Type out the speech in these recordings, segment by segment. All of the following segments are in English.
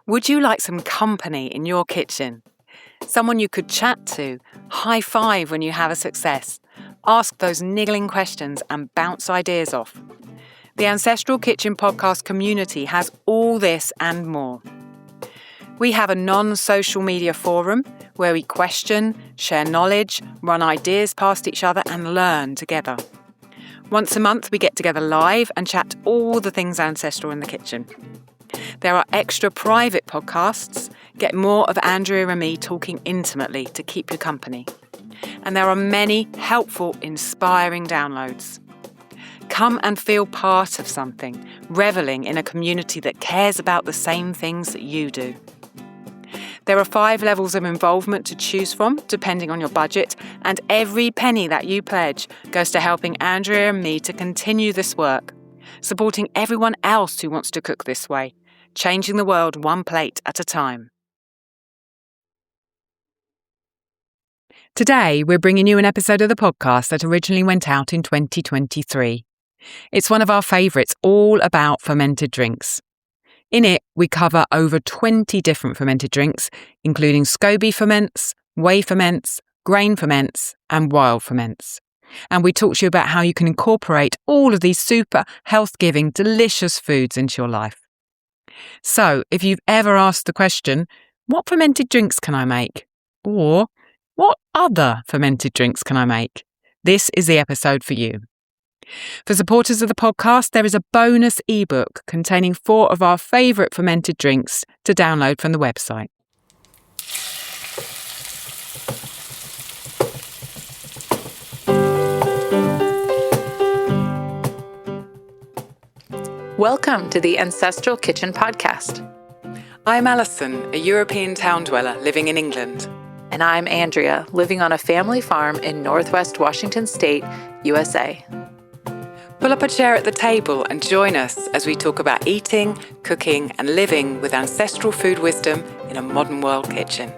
Would you like some company in your kitchen? Someone you could chat to, high five when you have a success, ask those niggling questions and bounce ideas off. The Ancestral Kitchen podcast community has all this and more. We have a non-social media forum where we question, share knowledge, run ideas past each other and learn together. Once a month we get together live and chat all the things ancestral in the kitchen. There are extra private podcasts. Get more of Andrea and me talking intimately to keep you company. And there are many helpful, inspiring downloads. Come and feel part of something, reveling in a community that cares about the same things that you do. There are 5 levels of involvement to choose from, depending on your budget, and every penny that you pledge goes to helping Andrea and me to continue this work, supporting everyone else who wants to cook this way, changing the world one plate at a time. Today, we're bringing you an episode of the podcast that originally went out in 2023. It's one of our favourites, all about fermented drinks. In it, we cover over 20 different fermented drinks, including Scoby ferments, Whey ferments, grain ferments, and wild ferments. And we talk to you about how you can incorporate all of these super health-giving, delicious foods into your life. So, if you've ever asked the question, what fermented drinks can I make? Or, what other fermented drinks can I make? This is the episode for you. For supporters of the podcast, there is a bonus ebook containing 4 of our favourite fermented drinks to download from the website. Welcome to the Ancestral Kitchen Podcast. I'm Alison, a European town dweller living in England. And I'm Andrea, living on a family farm in Northwest Washington State, USA. Pull up a chair at the table and join us as we talk about eating, cooking, and living with ancestral food wisdom in a modern world kitchen.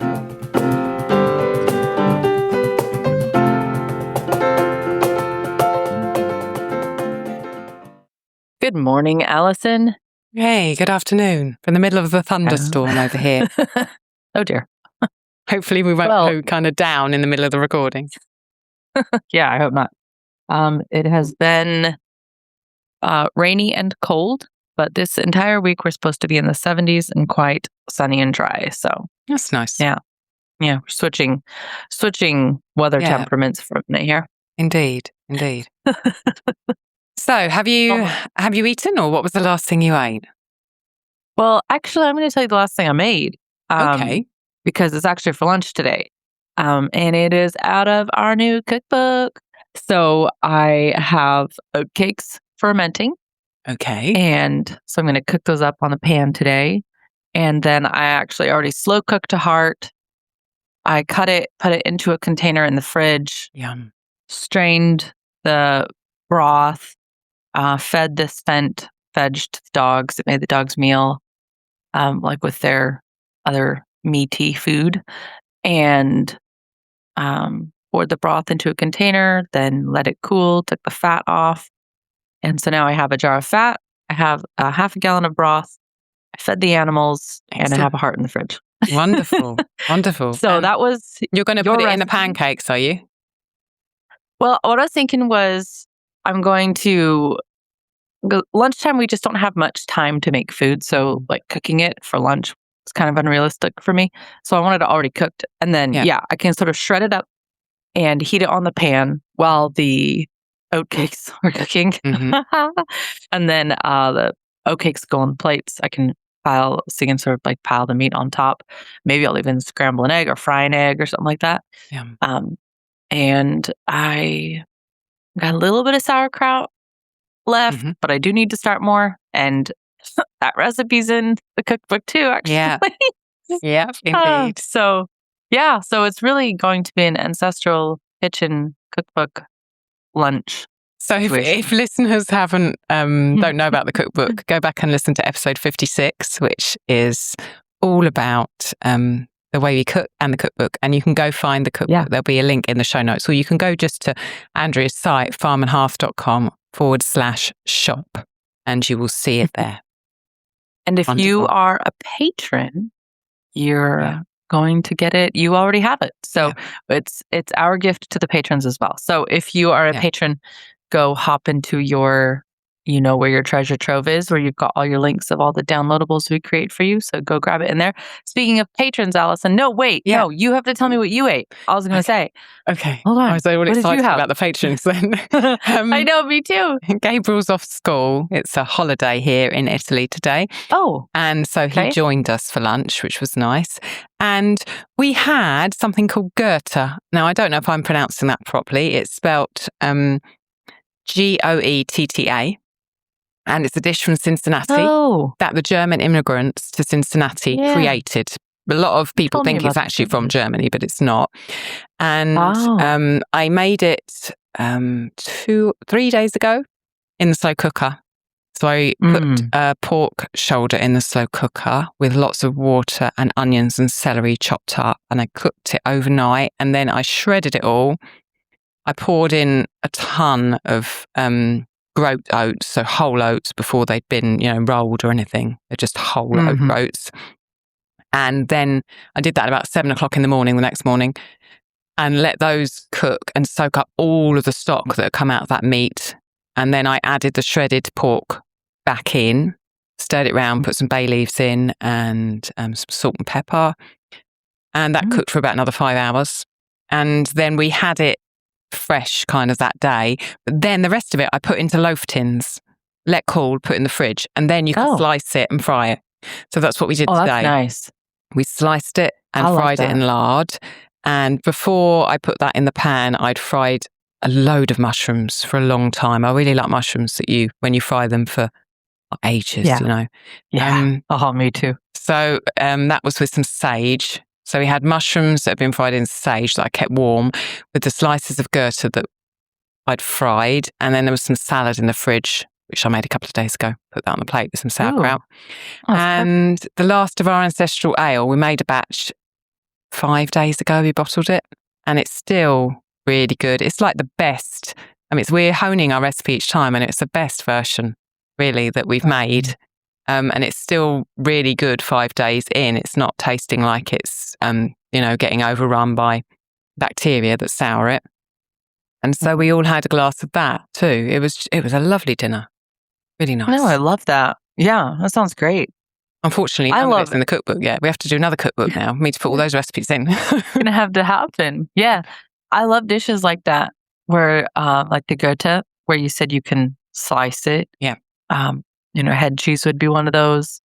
Good morning, Alison. Hey, good afternoon. From the middle of the thunderstorm over here. Oh dear. Hopefully we won't go kind of down in the middle of the recording. Yeah, I hope not. It has been rainy and cold, but this entire week we're supposed to be in the 70s and quite sunny and dry. So that's nice. Yeah, we're switching weather temperaments from here. Indeed. So, have you eaten, or what was the last thing you ate? Well, actually, I'm going to tell you the last thing I made. Okay. Because it's actually for lunch today. And it is out of our new cookbook. So I have oatcakes fermenting. Okay. And so I'm going to cook those up on the pan today. And then I actually already slow cooked a heart. I cut it, put it into a container in the fridge. Yum. Strained the broth, fed the spent veg to the dogs. It made the dogs meal, like with their other meaty food, and poured the broth into a container, then let it cool, took the fat off. And so now I have a jar of fat, I have a half a gallon of broth, I fed the animals, and I have a heart in the fridge. Wonderful. So that was You're going to put it in the pancakes, are you? Well, what I was thinking was I'm going to lunchtime, we just don't have much time to make food. So like cooking it for lunch is kind of unrealistic for me. So I wanted it already cooked. And then, I can sort of shred it up and heat it on the pan while the oatcakes are cooking. Mm-hmm. And then the oatcakes go on the plates. I can pile the meat on top. Maybe I'll even scramble an egg or fry an egg or something like that. Yeah. And I got a little bit of sauerkraut left, but I do need to start more. And that recipe's in the cookbook too, actually. Yeah, indeed. So it's really going to be an ancestral kitchen cookbook lunch. So if listeners don't know about the cookbook, go back and listen to episode 56, which is all about the way we cook and the cookbook. And you can go find the cookbook. There'll be a link in the show notes. Or you can go just to Andrea's site, farmandhearth.com/shop, and you will see it there. And if you Wonderful. are a patron, you're going to get it. You already have it. So it's our gift to the patrons as well. So if you are a patron, go hop into your, where your treasure trove is, where you've got all your links of all the downloadables we create for you. So go grab it in there. Speaking of patrons, Allison, no, you have to tell me what you ate. I was going to say. Okay. Hold on. I was all excited about the patrons then. I know, me too. Gabriel's off school. It's a holiday here in Italy today. Oh. And so he joined us for lunch, which was nice. And we had something called Goethe. Now, I don't know if I'm pronouncing that properly. It's spelt Goetta. And it's a dish from Cincinnati that the German immigrants to Cincinnati created. A lot of people think it's actually from Germany, but it's not. And I made it 3 days ago in the slow cooker. So I put a pork shoulder in the slow cooker with lots of water and onions and celery chopped up. And I cooked it overnight. And then I shredded it all. I poured in a ton of groat oats, so whole oats before they'd been, rolled or anything. They're just whole oats. And then I did that about 7 o'clock in the morning the next morning and let those cook and soak up all of the stock that had come out of that meat. And then I added the shredded pork back in, stirred it around, put some bay leaves in and some salt and pepper. And that cooked for about another 5 hours. And then we had it fresh kind of that day. But then the rest of it I put into loaf tins, let cool, put in the fridge. And then you can slice it and fry it. So that's what we did today. That's nice. We sliced it and fried it in lard. And before I put that in the pan, I'd fried a load of mushrooms for a long time. I really like mushrooms that when you fry them for ages, Yeah. Me too. So that was with some sage. So we had mushrooms that had been fried in sage that I kept warm with the slices of Goethe that I'd fried. And then there was some salad in the fridge, which I made a couple of days ago. Put that on the plate with some sauerkraut. And the last of our ancestral ale, we made a batch 5 days ago. We bottled it and it's still really good. It's like the best. We're honing our recipe each time and it's the best version really that we've made. And it's still really good 5 days in. It's not tasting like it's, getting overrun by bacteria that sour it. And so we all had a glass of that too. It was a lovely dinner. Really nice. No, I love that. Yeah, that sounds great. Unfortunately, none of it's in the cookbook yet. We have to do another cookbook now. We need to put all those recipes in. Going to have to happen. Yeah. I love dishes like that where, like the Goethe, where you said you can slice it. Yeah. Head cheese would be one of those.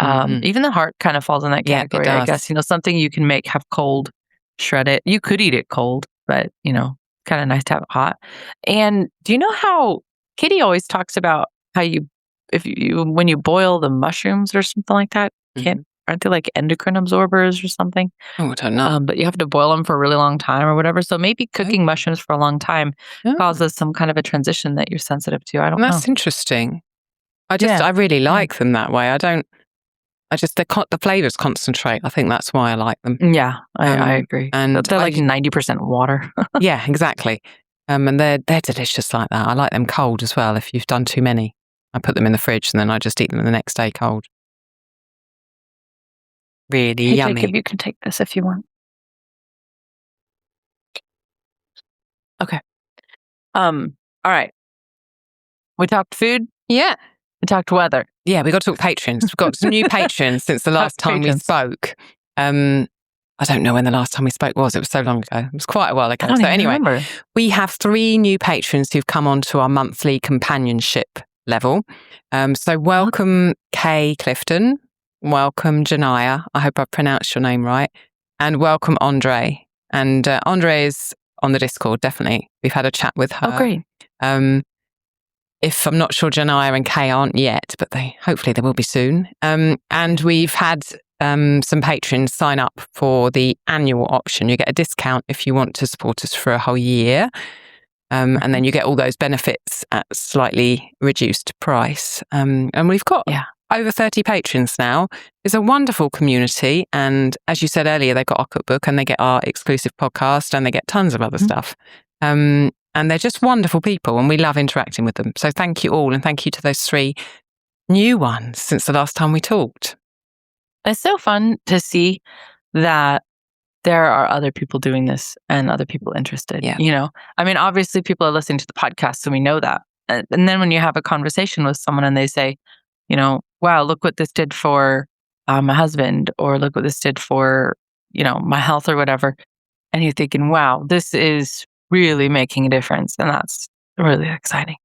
Even the heart kind of falls in that category, I guess. Something you can have cold, shred it. You could eat it cold, but, kind of nice to have it hot. And do you know how Kitty always talks about how when you boil the mushrooms or something like that, aren't they like endocrine absorbers or something? Oh, I don't know. But you have to boil them for a really long time or whatever. So maybe cooking mushrooms for a long time causes some kind of a transition that you're sensitive to. I don't know. That's interesting. I really like them that way. The flavors concentrate. I think that's why I like them. Yeah, I agree. And they're like 90% water. Yeah, exactly. And they're delicious like that. I like them cold as well. If you've done too many, I put them in the fridge and then I just eat them the next day cold. Really yummy. Jacob, you can take this if you want. Okay. All right. We talked food. Yeah. We talked weather. Yeah, we got to talk patrons. We've got some new patrons since the last time we spoke. I don't know when the last time we spoke was. It was so long ago. It was quite a while ago. So anyway, remember. We have 3 new patrons who've come onto our monthly companionship level. So welcome Kay Clifton. Welcome Janaya. I hope I pronounced your name right. And welcome Andre. And Andre is on the Discord, definitely. We've had a chat with her. Oh, great. If I'm not sure Janaya and Kay aren't yet, but hopefully they will be soon. And we've had some patrons sign up for the annual option. You get a discount if you want to support us for a whole year. And then you get all those benefits at slightly reduced price. And we've got over 30 patrons now. It's a wonderful community. And as you said earlier, they've got our cookbook and they get our exclusive podcast and they get tons of other stuff. And they're just wonderful people and we love interacting with them. So thank you all. And thank you to those 3 new ones since the last time we talked. It's so fun to see that there are other people doing this and other people interested. Yeah. I mean, obviously people are listening to the podcast, so we know that. And then when you have a conversation with someone and they say, wow, look what this did for my husband, or look what this did for, my health or whatever. And you're thinking, wow, this is really making a difference. And that's really exciting.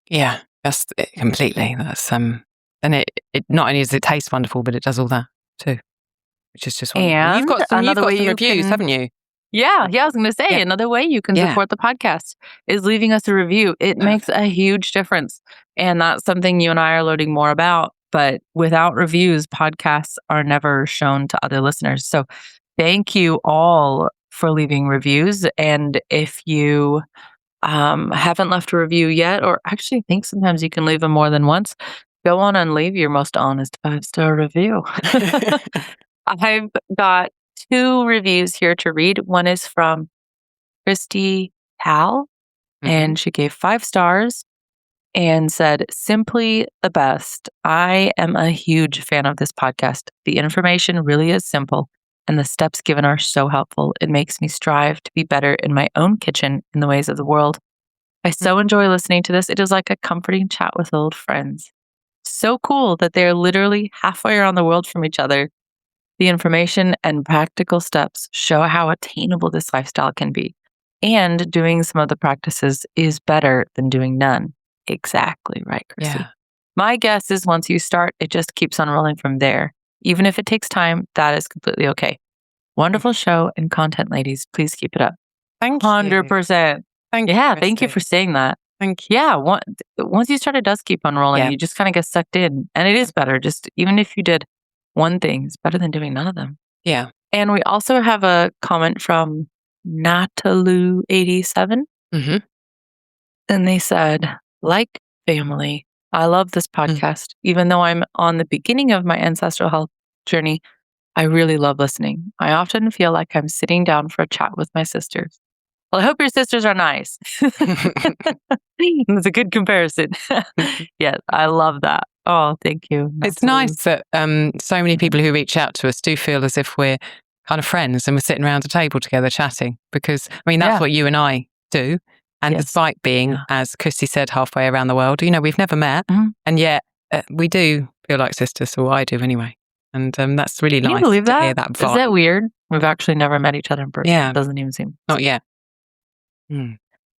Yeah, that's it completely. That's and it not only does it taste wonderful, but it does all that too, which is just wonderful. And you've got some reviews, haven't you? Yeah, I was going to say, another way you can support the podcast is leaving us a review. It makes a huge difference. And that's something you and I are learning more about. But without reviews, podcasts are never shown to other listeners. So thank you all for leaving reviews. And if you haven't left a review yet, or actually think sometimes you can leave them more than once, go on and leave your most honest 5-star review. I've got 2 reviews here to read. One is from Christy Tal, and she gave 5 stars and said, "Simply the best. I am a huge fan of this podcast. The information really is simple, and the steps given are so helpful. It makes me strive to be better in my own kitchen in the ways of the world. I so enjoy listening to this. It is like a comforting chat with old friends. So cool that they're literally halfway around the world from each other. The information and practical steps show how attainable this lifestyle can be. And doing some of the practices is better than doing none." Exactly right, Chrissy. Yeah. My guess is once you start, it just keeps on rolling from there. Even if it takes time, that is completely okay. Wonderful show and content, ladies. Please keep it up. Thank you. 100%. Thank you. Yeah, thank you for saying that. Thank you. Yeah, once you start, it does keep on rolling. You just kind of get sucked in. And it is better. Just even if you did one thing, it's better than doing none of them. Yeah. And we also have a comment from Natalu87. Mm-hmm. And they said, "Like family, I love this podcast. Even though I'm on the beginning of my ancestral health journey, I really love listening. I often feel like I'm sitting down for a chat with my sisters." Well, I hope your sisters are nice. That's a good comparison. Yes, I love that. Oh, thank you. It's nice that so many people who reach out to us do feel as if we're kind of friends and we're sitting around a table together chatting, because, I mean, that's what you and I do. And despite being, as Christy said, halfway around the world, we've never met. And yet we do feel like sisters, or I do anyway. And that's really nice to hear that vibe. Is that weird? We've actually never met each other in person. Yeah. It doesn't even seem. Not yet.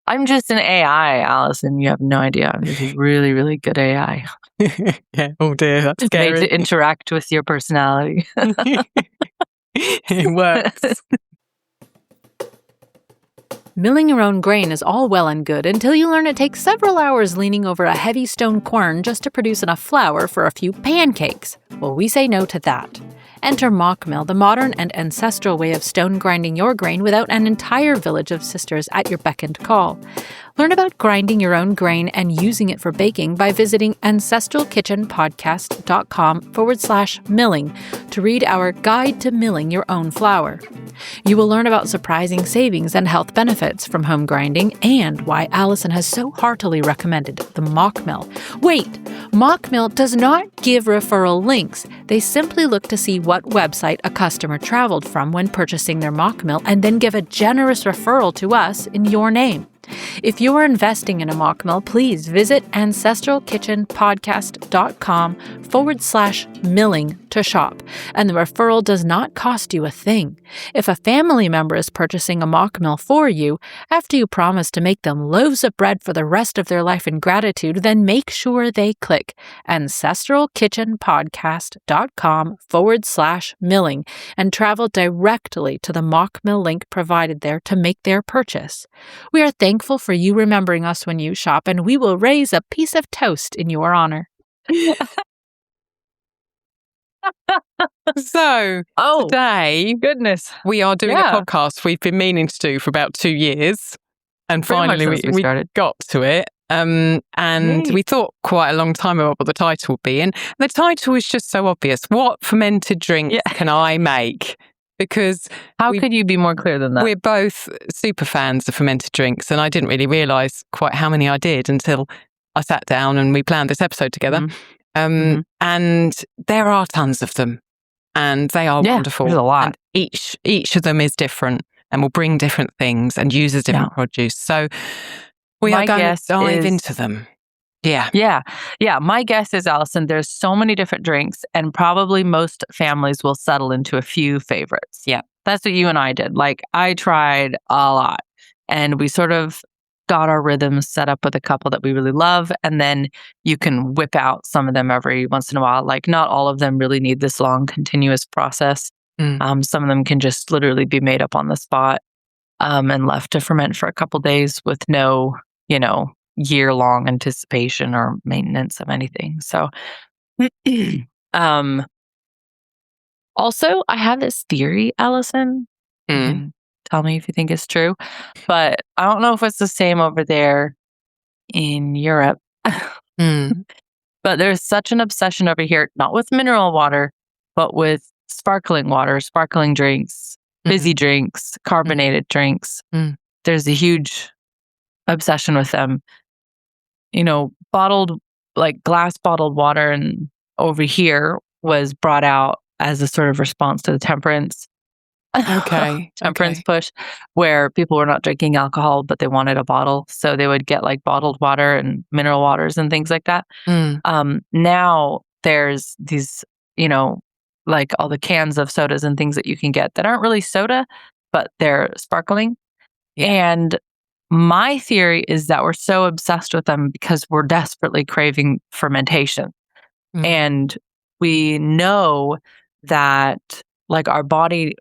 I'm just an AI, Allison. You have no idea. I'm just a really, really good AI. Yeah. Oh dear, that's scary. Made to interact with your personality. It works. Milling your own grain is all well and good until you learn it takes several hours leaning over a heavy stone quern just to produce enough flour for a few pancakes. Well, we say no to that. Enter mock mill, the modern and ancestral way of stone grinding your grain without an entire village of sisters at your beck and call. Learn about grinding your own grain and using it for baking by visiting ancestralkitchenpodcast.com/milling to read our Guide to Milling Your Own Flour. You will learn about surprising savings and health benefits from home grinding and why Allison has so heartily recommended the mock mill. Wait, mock mill does not give referral links. They simply look to see what website a customer traveled from when purchasing their mock mill and then give a generous referral to us in your name. If you are investing in a mock mill, please visit ancestralkitchenpodcast.com/milling to shop, and the referral does not cost you a thing. If a family member is purchasing a mock mill for you, after you promise to make them loaves of bread for the rest of their life in gratitude, then make sure they click ancestralkitchenpodcast.com/milling and travel directly to the mock mill link provided there to make their purchase. We are thankful for you remembering us when you shop, and we will raise a piece of toast in your honor. So, today, goodness, we are doing a podcast we've been meaning to do for about 2 years. And finally, we got to it. And we thought quite a long time about what the title would be. And the title is just so obvious. What fermented drink can I make? Because how could you be more clear than that? We're both super fans of fermented drinks, and I didn't really realise quite how many I did until I sat down and we planned this episode together. And there are tons of them, and they are wonderful. There's a lot. And each of them is different and will bring different things and uses different produce. So we are going to dive into them. Yeah. My guess is, Allison, there's so many different drinks, and probably most families will settle into a few favorites. Yeah. That's what you and I did. Like, I tried a lot, and we sort of got our rhythms set up with a couple that we really love, and then you can whip out some of them every once in a while. Like, not all of them really need this long, continuous process. Some of them can just literally be made up on the spot and left to ferment for a couple days with no, year-long anticipation or maintenance of anything. So, also, I have this theory, Allison. You can tell me if you think it's true, but I don't know if it's the same over there in Europe. But there's such an obsession over here, not with mineral water, but with sparkling water, sparkling drinks, fizzy drinks, carbonated drinks. There's a huge obsession with them. Bottled, like glass bottled water, and over here was brought out as a sort of response to the temperance push, where people were not drinking alcohol, but they wanted a bottle. So they would get like bottled water and mineral waters and things like that. Now there's these, like all the cans of sodas and things that you can get that aren't really soda, but they're sparkling. And my theory is that we're so obsessed with them because we're desperately craving fermentation. And we know that, like, our body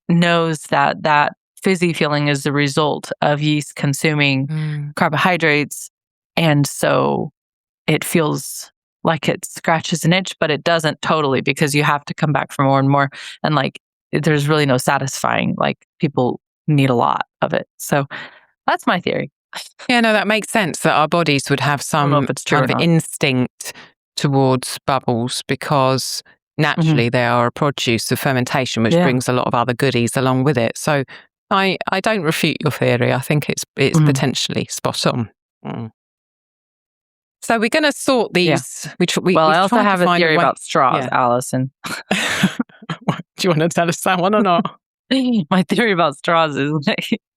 knows that fizzy feeling is the result of yeast consuming carbohydrates. And so it feels like it scratches an itch, but it doesn't totally, because you have to come back for more and more. And like, there's really no satisfying. Like, people need a lot of it. So that's my theory. Yeah, no, that makes sense, that our bodies would have some kind of instinct towards bubbles, because naturally they are a produce of fermentation, which brings a lot of other goodies along with it. So I don't refute your theory. I think it's potentially spot on. So we're going to sort these. I also have a theory about straws, Allison. Do you want to tell us that one or not? My theory about straws is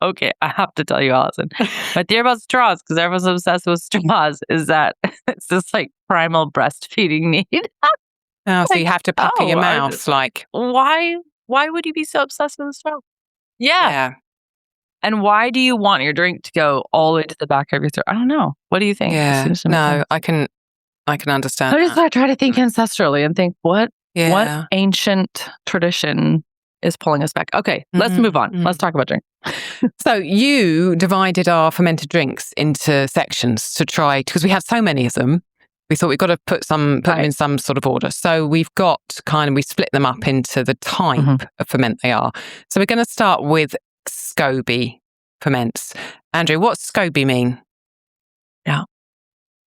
okay, I have to tell you, Allison. My theory about straws, because everyone's obsessed with straws, is that it's this like primal breastfeeding need. So you have to pucker your mouth. Why would you be so obsessed with a straw? Yeah. And why do you want your drink to go all the way to the back of your throat? I don't know. What do you think? Yeah. No, I can understand. I just try to think ancestrally and think what ancient tradition is pulling us back. Okay, let's move on. Let's talk about drink. So you divided our fermented drinks into sections to try, because we have so many of them. We thought we've got to put them in some sort of order. So we've got we split them up into the type of ferment they are. So we're going to start with Scoby ferments. Andrew, what's Scoby mean? Yeah.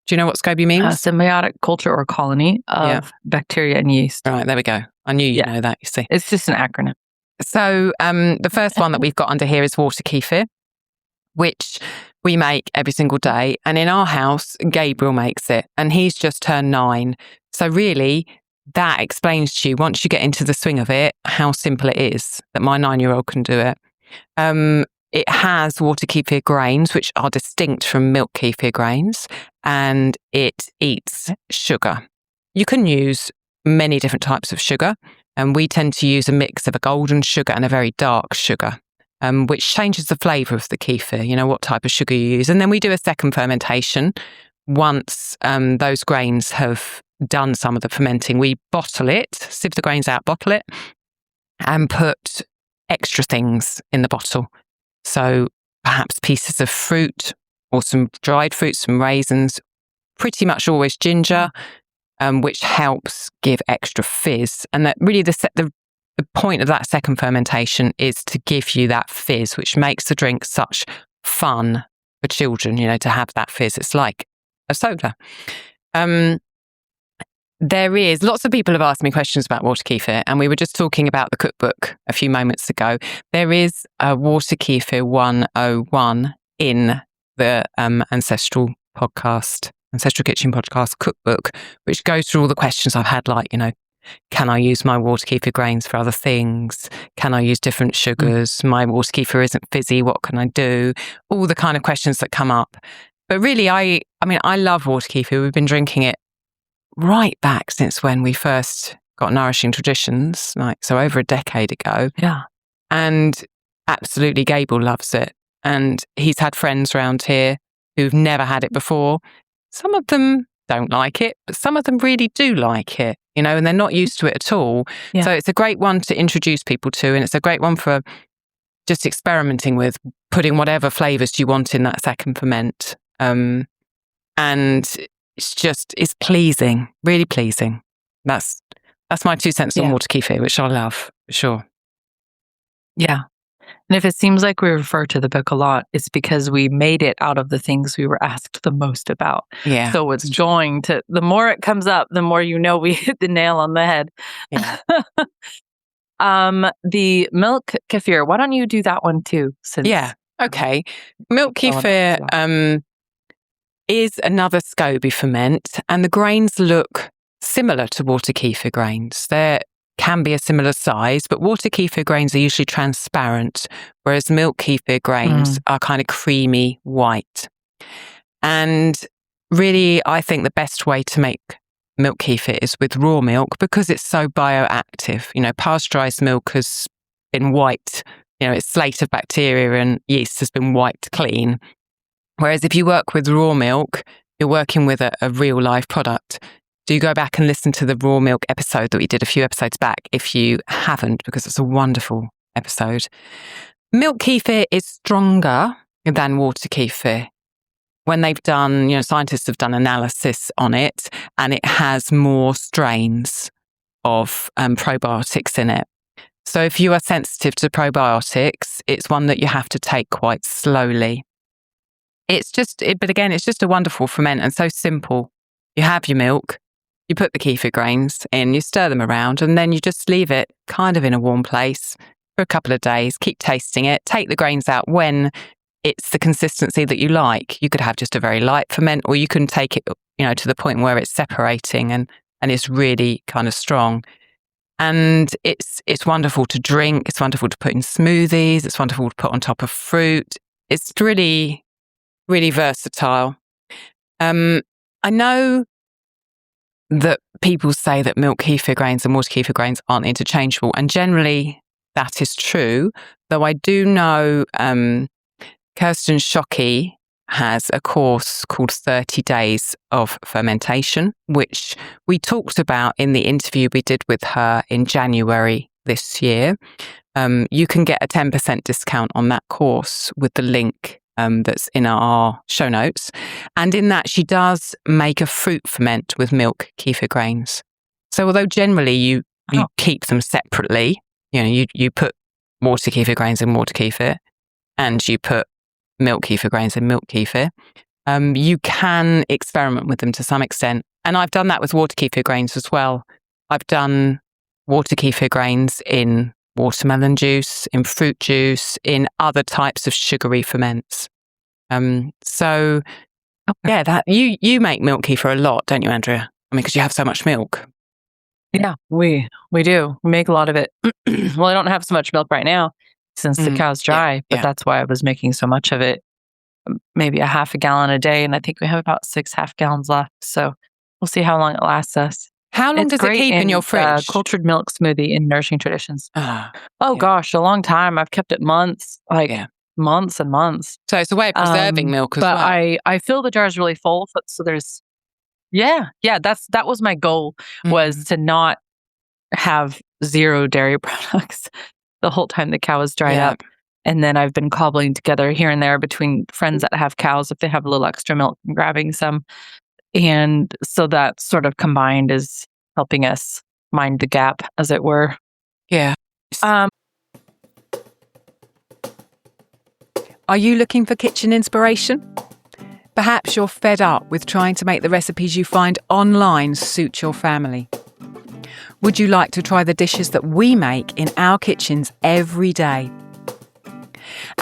Do you know what Scoby means? A symbiotic culture or colony of bacteria and yeast. Right, there we go. I knew you know that, you see. It's just an acronym. So the first one that we've got under here is water kefir, which we make every single day. And in our house, Gabriel makes it, and he's just turned 9. So really, that explains to you, once you get into the swing of it, how simple it is that my 9-year-old can do it. It has water kefir grains, which are distinct from milk kefir grains, and it eats sugar. You can use many different types of sugar, and we tend to use a mix of a golden sugar and a very dark sugar, which changes the flavour of the kefir, what type of sugar you use. And then we do a second fermentation. Once those grains have done some of the fermenting, we bottle it, sieve the grains out, bottle it, and put extra things in the bottle. So perhaps pieces of fruit or some dried fruit, some raisins, pretty much always ginger, which helps give extra fizz. And that really the point of that second fermentation is to give you that fizz, which makes the drink such fun for children, to have that fizz. It's like a soda. Lots of people have asked me questions about water kefir, and we were just talking about the cookbook a few moments ago. There is a water kefir 101 in the Ancestral podcast Ancestral Kitchen Podcast cookbook, which goes through all the questions I've had, like, can I use my water kefir grains for other things? Can I use different sugars? My water kefir isn't fizzy. What can I do? All the kind of questions that come up. But really, I love water kefir. We've been drinking it right back since when we first got Nourishing Traditions, so over a decade ago. Yeah. And absolutely, Gable loves it. And he's had friends around here who've never had it before. Some of them don't like it, but some of them really do like it, and they're not used to it at all. Yeah. So it's a great one to introduce people to, and it's a great one for just experimenting with, putting whatever flavours you want in that second ferment. And it's pleasing, really pleasing. That's my 2 cents on water kefir, which I love, for sure. Yeah. And if it seems like we refer to the book a lot, it's because we made it out of the things we were asked the most about. Yeah. So it's joying the more it comes up, the more we hit the nail on the head. Yeah. The milk kefir, why don't you do that one too? Yeah. Okay. Milk kefir is another Scoby ferment, and the grains look similar to water kefir grains. They can be a similar size, but water kefir grains are usually transparent, whereas milk kefir grains are kind of creamy white. And really, I think the best way to make milk kefir is with raw milk, because it's so bioactive. Pasteurized milk has been wiped, its slate of bacteria and yeast has been wiped clean. Whereas if you work with raw milk, you're working with a real live product. Do go back and listen to the raw milk episode that we did a few episodes back if you haven't, because it's a wonderful episode. Milk kefir is stronger than water kefir. When they've done, scientists have done analysis on it, and it has more strains of probiotics in it. So if you are sensitive to probiotics, it's one that you have to take quite slowly. But again, it's just a wonderful ferment and so simple. You have your milk, you put the kefir grains in, you stir them around, and then you just leave it kind of in a warm place for a couple of days. Keep tasting it. Take the grains out when it's the consistency that you like. You could have just a very light ferment, or you can take it, to the point where it's separating and it's really kind of strong. And it's wonderful to drink. It's wonderful to put in smoothies. It's wonderful to put on top of fruit. It's really, really versatile. I know that people say that milk kefir grains and water kefir grains aren't interchangeable, and generally that is true, though I do know Kirsten Shockey has a course called 30 Days of Fermentation, which we talked about in the interview we did with her in January this year. You can get a 10% discount on that course with the link that's in our show notes. And in that, she does make a fruit ferment with milk kefir grains. So although generally you keep them separately, you put water kefir grains in water kefir, and you put milk kefir grains in milk kefir, you can experiment with them to some extent. And I've done that with water kefir grains as well. I've done water kefir grains in watermelon juice, in fruit juice, in other types of sugary ferments. You make milk kefir a lot, don't you, Andrea? Because you have so much milk. Yeah, we do. We make a lot of it. Well, I don't have so much milk right now since the cow's dry, but that's why I was making so much of it. Maybe a half a gallon a day, and I think we have about 6 half gallons left. So we'll see how long it lasts us. How long does it keep in your fridge? Cultured milk smoothie in Nourishing Traditions. Gosh, a long time. I've kept it months, months and months. So it's a way of preserving milk as well. But I fill the jars really full. So there's, that was my goal, was to not have zero dairy products the whole time the cow is dried up. And then I've been cobbling together here and there between friends that have cows, if they have a little extra milk, and grabbing some. And so that sort of combined is helping us mind the gap, as it were. Yeah. Are you looking for kitchen inspiration? Perhaps you're fed up with trying to make the recipes you find online suit your family. Would you like to try the dishes that we make in our kitchens every day?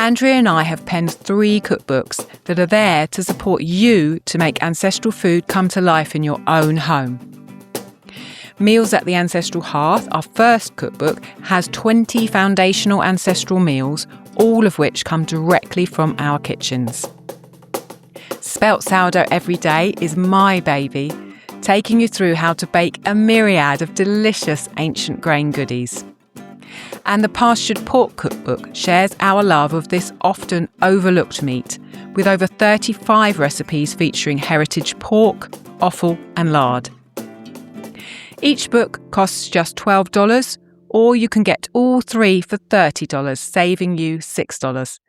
Andrea and I have penned 3 cookbooks that are there to support you to make ancestral food come to life in your own home. Meals at the Ancestral Hearth, our first cookbook, has 20 foundational ancestral meals, all of which come directly from our kitchens. Spelt Sourdough Every Day is my baby, taking you through how to bake a myriad of delicious ancient grain goodies. And the Pastured Pork Cookbook shares our love of this often overlooked meat, with over 35 recipes featuring heritage pork, offal and lard. Each book costs just $12, or you can get all 3 for $30, saving you $6.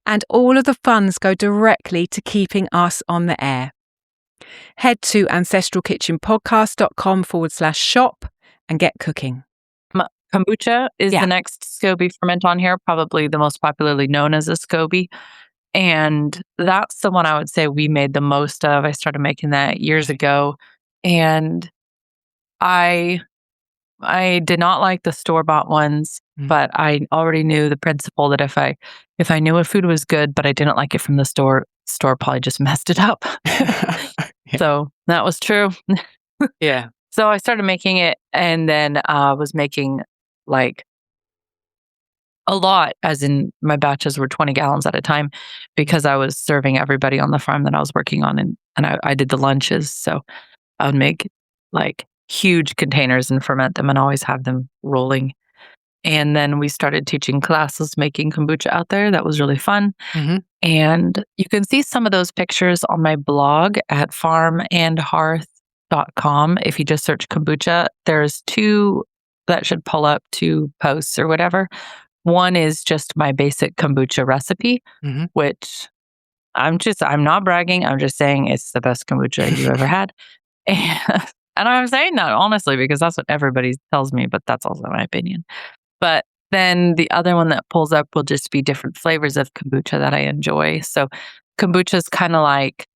And all of the funds go directly to keeping us on the air. Head to ancestralkitchenpodcast.com/shop and get cooking. Kombucha is the next Scoby ferment on here, probably the most popularly known as a Scoby. And that's the one I would say we made the most of. I started making that years ago. And I did not like the store-bought ones, but I already knew the principle that if I knew a food was good, but I didn't like it from the store probably just messed it up. So that was true. Yeah. So I started making it, and then was making like a lot, as in my batches were 20 gallons at a time, because I was serving everybody on the farm that I was working on, and I did the lunches. So I would make like huge containers and ferment them and always have them rolling. And then we started teaching classes making kombucha out there. That was really fun. Mm-hmm. And you can see some of those pictures on my blog at farmandhearth.com. If you just search kombucha, there's 2 that should pull up, 2 posts or whatever. One is just my basic kombucha recipe, which I'm not bragging. I'm just saying it's the best kombucha you've ever had. And I'm saying that honestly because that's what everybody tells me, but that's also my opinion. But then the other one that pulls up will just be different flavors of kombucha that I enjoy. So kombucha is kind of like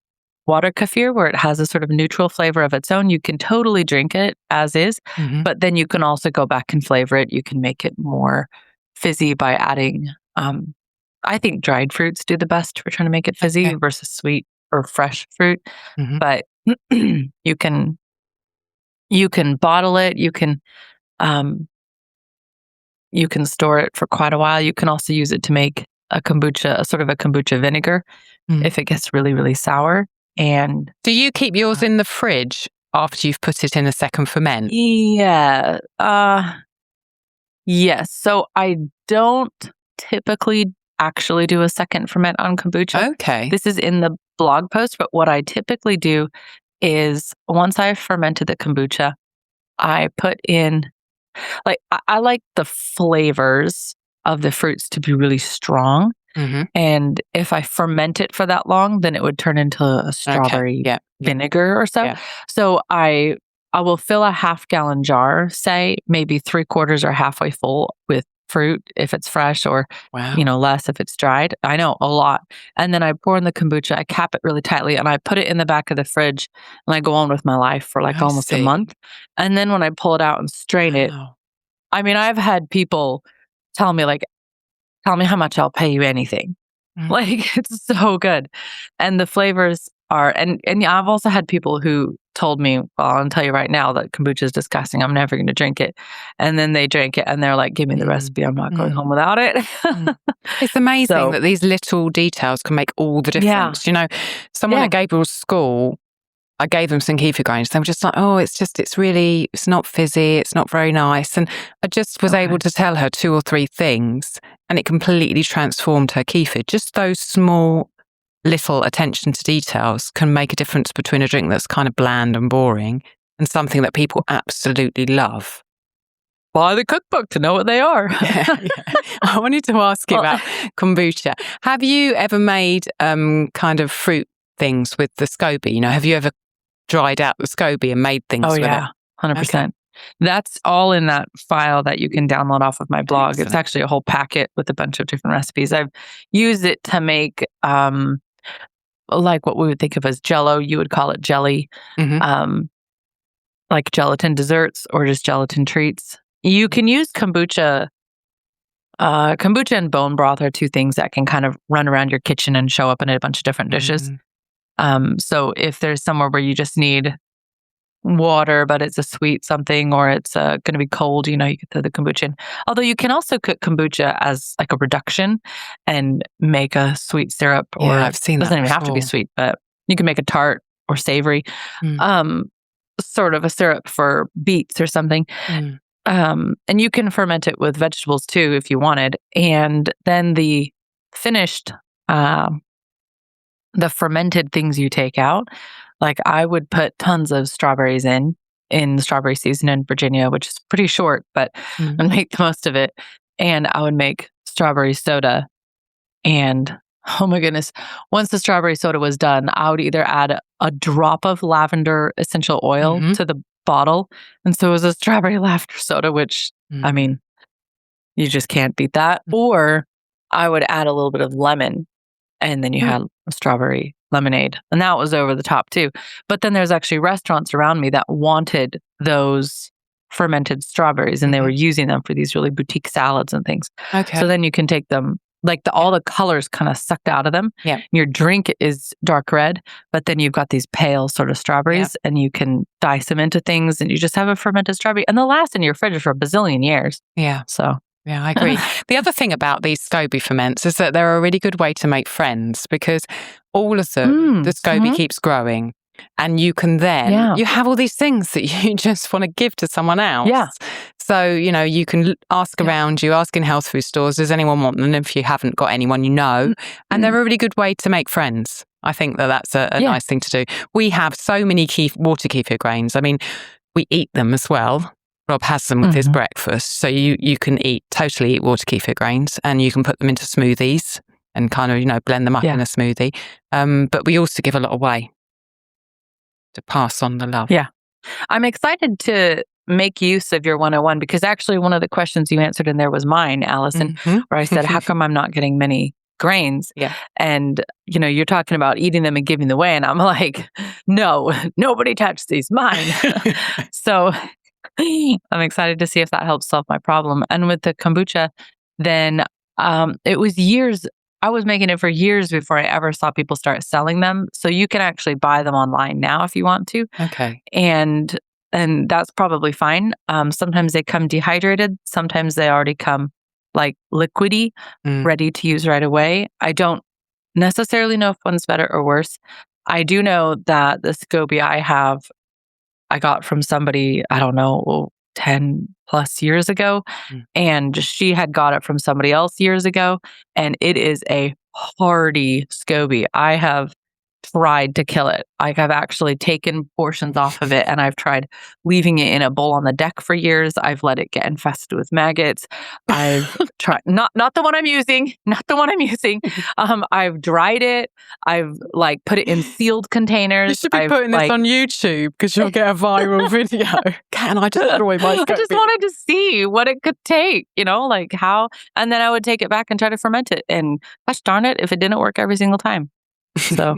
water kefir, where it has a sort of neutral flavor of its own. You can totally drink it as is, but then you can also go back and flavor it. You can make it more fizzy by adding, I think dried fruits do the best for trying to make it fizzy versus sweet or fresh fruit. But you can bottle it. You can store it for quite a while. You can also use it to make a kombucha, a sort of a kombucha vinegar, if it gets really, really sour. And do you keep yours in the fridge after you've put it in a second ferment? Yeah. Yes. So I don't typically actually do a second ferment on kombucha. Okay. This is in the blog post, but what I typically do is once I've fermented the kombucha, I put in, like, I like the flavors of the fruits to be really strong. And if I ferment it for that long, then it would turn into a strawberry vinegar or so. So I will fill a half-gallon jar, say maybe 3/4 or halfway full with fruit if it's fresh, or less if it's dried. I know, a lot. And then I pour in the kombucha, I cap it really tightly, and I put it in the back of the fridge, and I go on with my life for almost a month. And then when I pull it out and strain it, I mean, I've had people tell me tell me how much, I'll pay you anything. Like, it's so good. And the flavors are, and I've also had people who told me, well, I'll tell you right now that kombucha is disgusting. I'm never going to drink it. And then they drank it and they're like, give me the recipe. I'm not going home without it. It's amazing that these little details can make all the difference. You know, someone at Gabriel's school, I gave them some kefir grains. They were just like, oh, it's not fizzy. It's not very nice. And I just was able to tell her 2 or 3 things, and it completely transformed her kefir. Just those small little attention to details can make a difference between a drink that's kind of bland and boring and something that people absolutely love. Buy the cookbook to know what they are. I wanted to ask you about kombucha. Have you ever made kind of fruit things with the Scoby? You know, have you ever dried out the Scoby and made things with it? 100%. Okay. That's all in that file that you can download off of my blog. Excellent. It's actually a whole packet with a bunch of different recipes. I've used it to make like what we would think of as Jell-O. You would call it jelly, like gelatin desserts or just gelatin treats. You can use kombucha kombucha and bone broth are two things that can kind of run around your kitchen and show up in a bunch of different dishes. So if there's somewhere where you just need water, but it's a sweet something, or it's going to be cold, you can throw the kombucha in. Although you can also cook kombucha as like a reduction and make a sweet syrup, or I've seen that. Doesn't even have to be sweet, but you can make a tart or savory, sort of a syrup for beets or something. And you can ferment it with vegetables too if you wanted. And then the finished, the fermented things you take out, like I would put tons of strawberries in the strawberry season in Virginia, which is pretty short, but I'd make the most of it. And I would make strawberry soda. And oh my goodness, once the strawberry soda was done, I would either add a drop of lavender essential oil to the bottle. And so it was a strawberry lavender soda, which, I mean, you just can't beat that. Or I would add a little bit of lemon, and then you had a strawberry lemonade. And that was over the top too. But then there's actually restaurants around me that wanted those fermented strawberries, and they were using them for these really boutique salads and things. Okay. So then you can take them, like all the colors kind of sucked out of them. Yeah. Your drink is dark red, but then you've got these pale sort of strawberries, and you can dice them into things, and you just have a fermented strawberry, and they'll last in your fridge for a bazillion years. Yeah. So yeah, I agree. The other thing about these Scoby ferments is that they're a really good way to make friends, because all of them, the Scoby keeps growing, and you can then, you have all these things that you just want to give to someone else. Yeah. So, you can ask around you, ask in health food stores, does anyone want them? If you haven't got anyone, and they're a really good way to make friends. I think that that's a nice thing to do. We have so many water kefir grains. I mean, we eat them as well. Rob has them with his breakfast. So you can totally eat water kefir grains, and you can put them into smoothies and kind of, blend them up in a smoothie. But we also give a lot away to pass on the love. Yeah. I'm excited to make use of your 101, because actually one of the questions you answered in there was mine, Allison, where I said, how come I'm not getting many grains? Yeah. And, you're talking about eating them and giving them away. And I'm like, no, nobody touched these, mine. So I'm excited to see if that helps solve my problem. And with the kombucha, then it was years. I was making it for years before I ever saw people start selling them. So you can actually buy them online now if you want to. Okay. And that's probably fine. Sometimes they come dehydrated. Sometimes they already come like liquidy, ready to use right away. I don't necessarily know if one's better or worse. I do know that the Scoby I got from somebody, I don't know, 10 plus years ago. And she had got it from somebody else years ago. And it is a hearty Scoby. I have tried to kill it. Like, I've actually taken portions off of it, and I've tried leaving it in a bowl on the deck for years. I've let it get infested with maggots. I've tried not the one I'm using, I've dried it. I've put it in sealed containers. You should be putting this on YouTube, because you'll get a viral video. Can I destroy my Scoby? I just wanted to see what it could take, how, and then I would take it back and try to ferment it. And gosh darn it, if it didn't work every single time. So,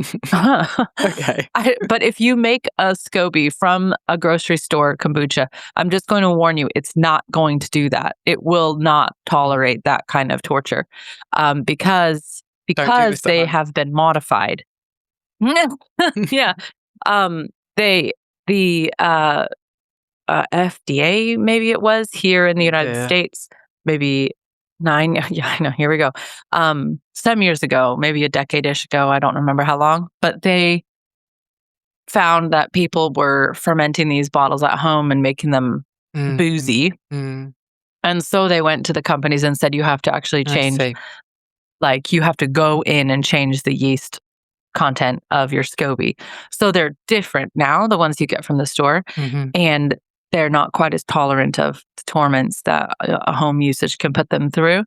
okay. But if you make a Scoby from a grocery store kombucha, I'm just going to warn you, it's not going to do that. It will not tolerate that kind of torture, because they have been modified. Yeah. The FDA, maybe it was here in the United States, maybe 9. Yeah, I know. Here we go. Some years ago, maybe a decade-ish ago, I don't remember how long, but they found that people were fermenting these bottles at home and making them boozy. And so they went to the companies and said, you have to actually change, you have to go in and change the yeast content of your Scoby. So they're different now, the ones you get from the store. And they're not quite as tolerant of the torments that a home usage can put them through.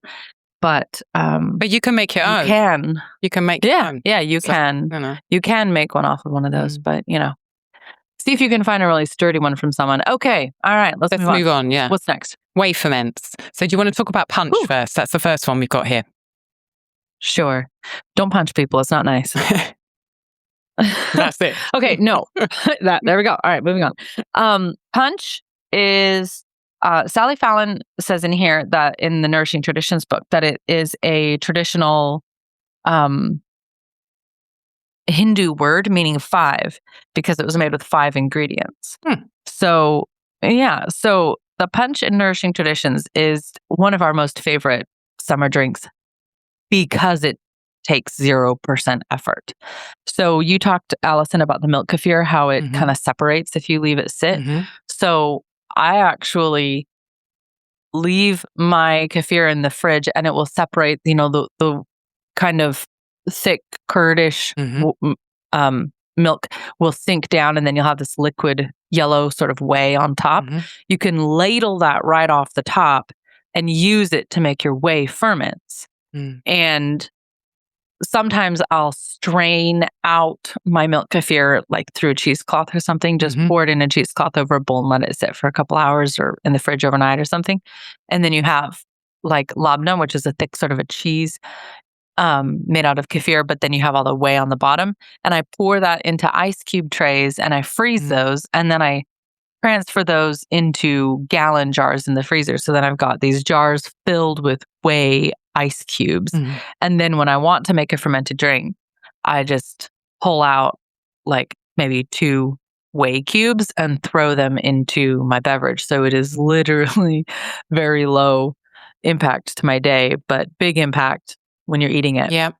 But you can make your own. You can make your own. Yeah, you can. You can make one off of one of those, but see if you can find a really sturdy one from someone. Okay, all right, let's move on. Yeah. What's next? Whey ferments. So do you want to talk about punch first? That's the first one we've got here. Sure. Don't punch people. It's not nice. That's it. Okay, no. There we go. All right, moving on. Punch is Sally Fallon says in here that in the Nourishing Traditions book that it is a traditional Hindu word meaning 5 because it was made with 5 ingredients. So, yeah. So the punch in Nourishing Traditions is one of our most favorite summer drinks because it takes 0% effort. So you talked, Allison, about the milk kefir, how it kind of separates if you leave it sit. So I actually leave my kefir in the fridge and it will separate, the kind of thick curdish milk will sink down and then you'll have this liquid yellow sort of whey on top. You can ladle that right off the top and use it to make your whey ferments. And sometimes I'll strain out my milk kefir like through a cheesecloth or something, just pour it in a cheesecloth over a bowl and let it sit for a couple hours or in the fridge overnight or something. And then you have like labna, which is a thick sort of a cheese made out of kefir, but then you have all the whey on the bottom. And I pour that into ice cube trays and I freeze those. And then I transfer those into gallon jars in the freezer. So then I've got these jars filled with whey ice cubes. And then when I want to make a fermented drink, I just pull out like maybe 2 whey cubes and throw them into my beverage. So it is literally very low impact to my day, but big impact when you're eating it. Yeah.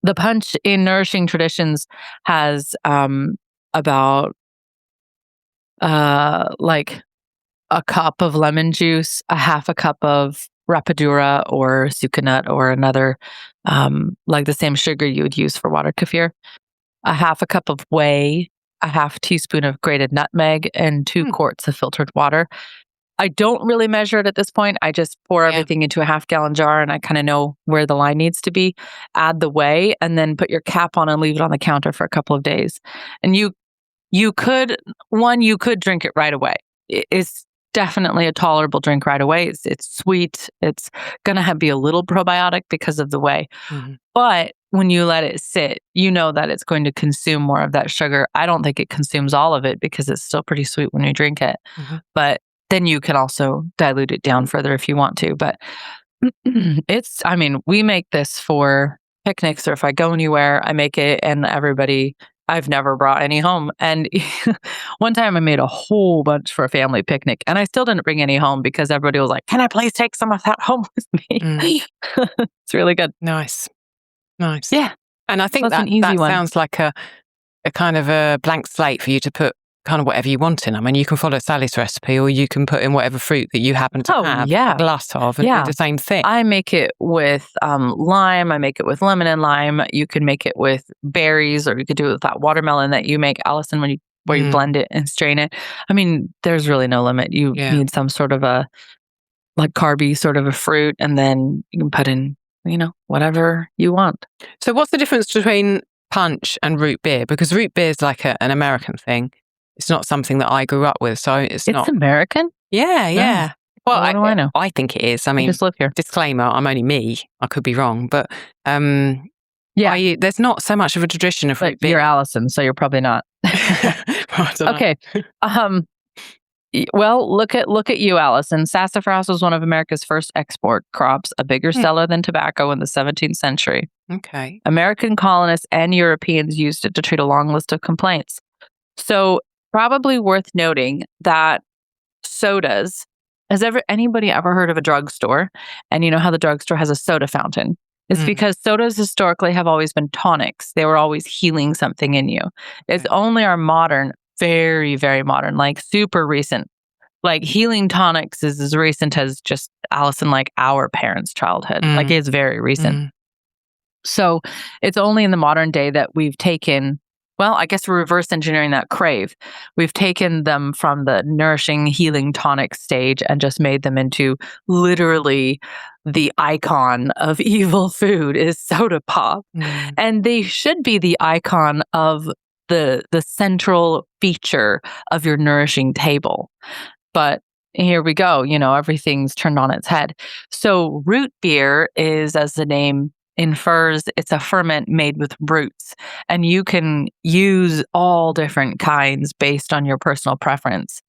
The punch in Nourishing Traditions has about like a cup of lemon juice, a half a cup of rapadura or sucanut or another, like the same sugar you would use for water kefir, a half a cup of whey, a half teaspoon of grated nutmeg, and 2 quarts of filtered water. I don't really measure it at this point. I just pour everything into a half-gallon jar and I kind of know where the line needs to be. Add the whey and then put your cap on and leave it on the counter for a couple of days. And you could drink it right away. It's definitely a tolerable drink right away. It's sweet. It's going to be a little probiotic because of the whey. But when you let it sit, you know that it's going to consume more of that sugar. I don't think it consumes all of it because it's still pretty sweet when you drink it. But then you can also dilute it down further if you want to. But we make this for picnics or if I go anywhere, I make it and I've never brought any home. And one time I made a whole bunch for a family picnic and I still didn't bring any home because everybody was like, can I please take some of that home with me? It's really good. Nice. Yeah. And I think that sounds like a kind of a blank slate for you to put kind of whatever you want in. I mean, you can follow Sally's recipe or you can put in whatever fruit that you happen to have a glass of and do the same thing. I make it with lime. I make it with lemon and lime. You can make it with berries or you could do it with that watermelon that you make, Allison, where you blend it and strain it. I mean, there's really no limit. You need some sort of a like carby sort of a fruit and then you can put in, whatever you want. So what's the difference between punch and root beer? Because root beer is like an American thing. It's not something that I grew up with, so it's not. It's American? Yeah. Well, what do I know? I think it is. I mean, I just live here. Disclaimer, I'm only me. I could be wrong, but there's not so much of a tradition of root beer. You're Allison, so you're probably not. Okay. Well, look at you, Allison. Sassafras was one of America's first export crops, a bigger seller than tobacco in the 17th century. Okay. American colonists and Europeans used it to treat a long list of complaints. So probably worth noting that sodas, has anybody ever heard of a drugstore? And you know how the drugstore has a soda fountain? It's because sodas historically have always been tonics. They were always healing something in you. It's only our modern, very, very modern, like super recent, like healing tonics is as recent as just Allison, like our parents' childhood. Like it's very recent. So it's only in the modern day that we've taken, well, I guess we're reverse engineering that crave. We've taken them from the nourishing, healing tonic stage and just made them into literally the icon of evil food is soda pop. And they should be the icon of the central feature of your nourishing table. But here we go, everything's turned on its head. So root beer is, as the name infers, it's a ferment made with roots, and you can use all different kinds based on your personal preference.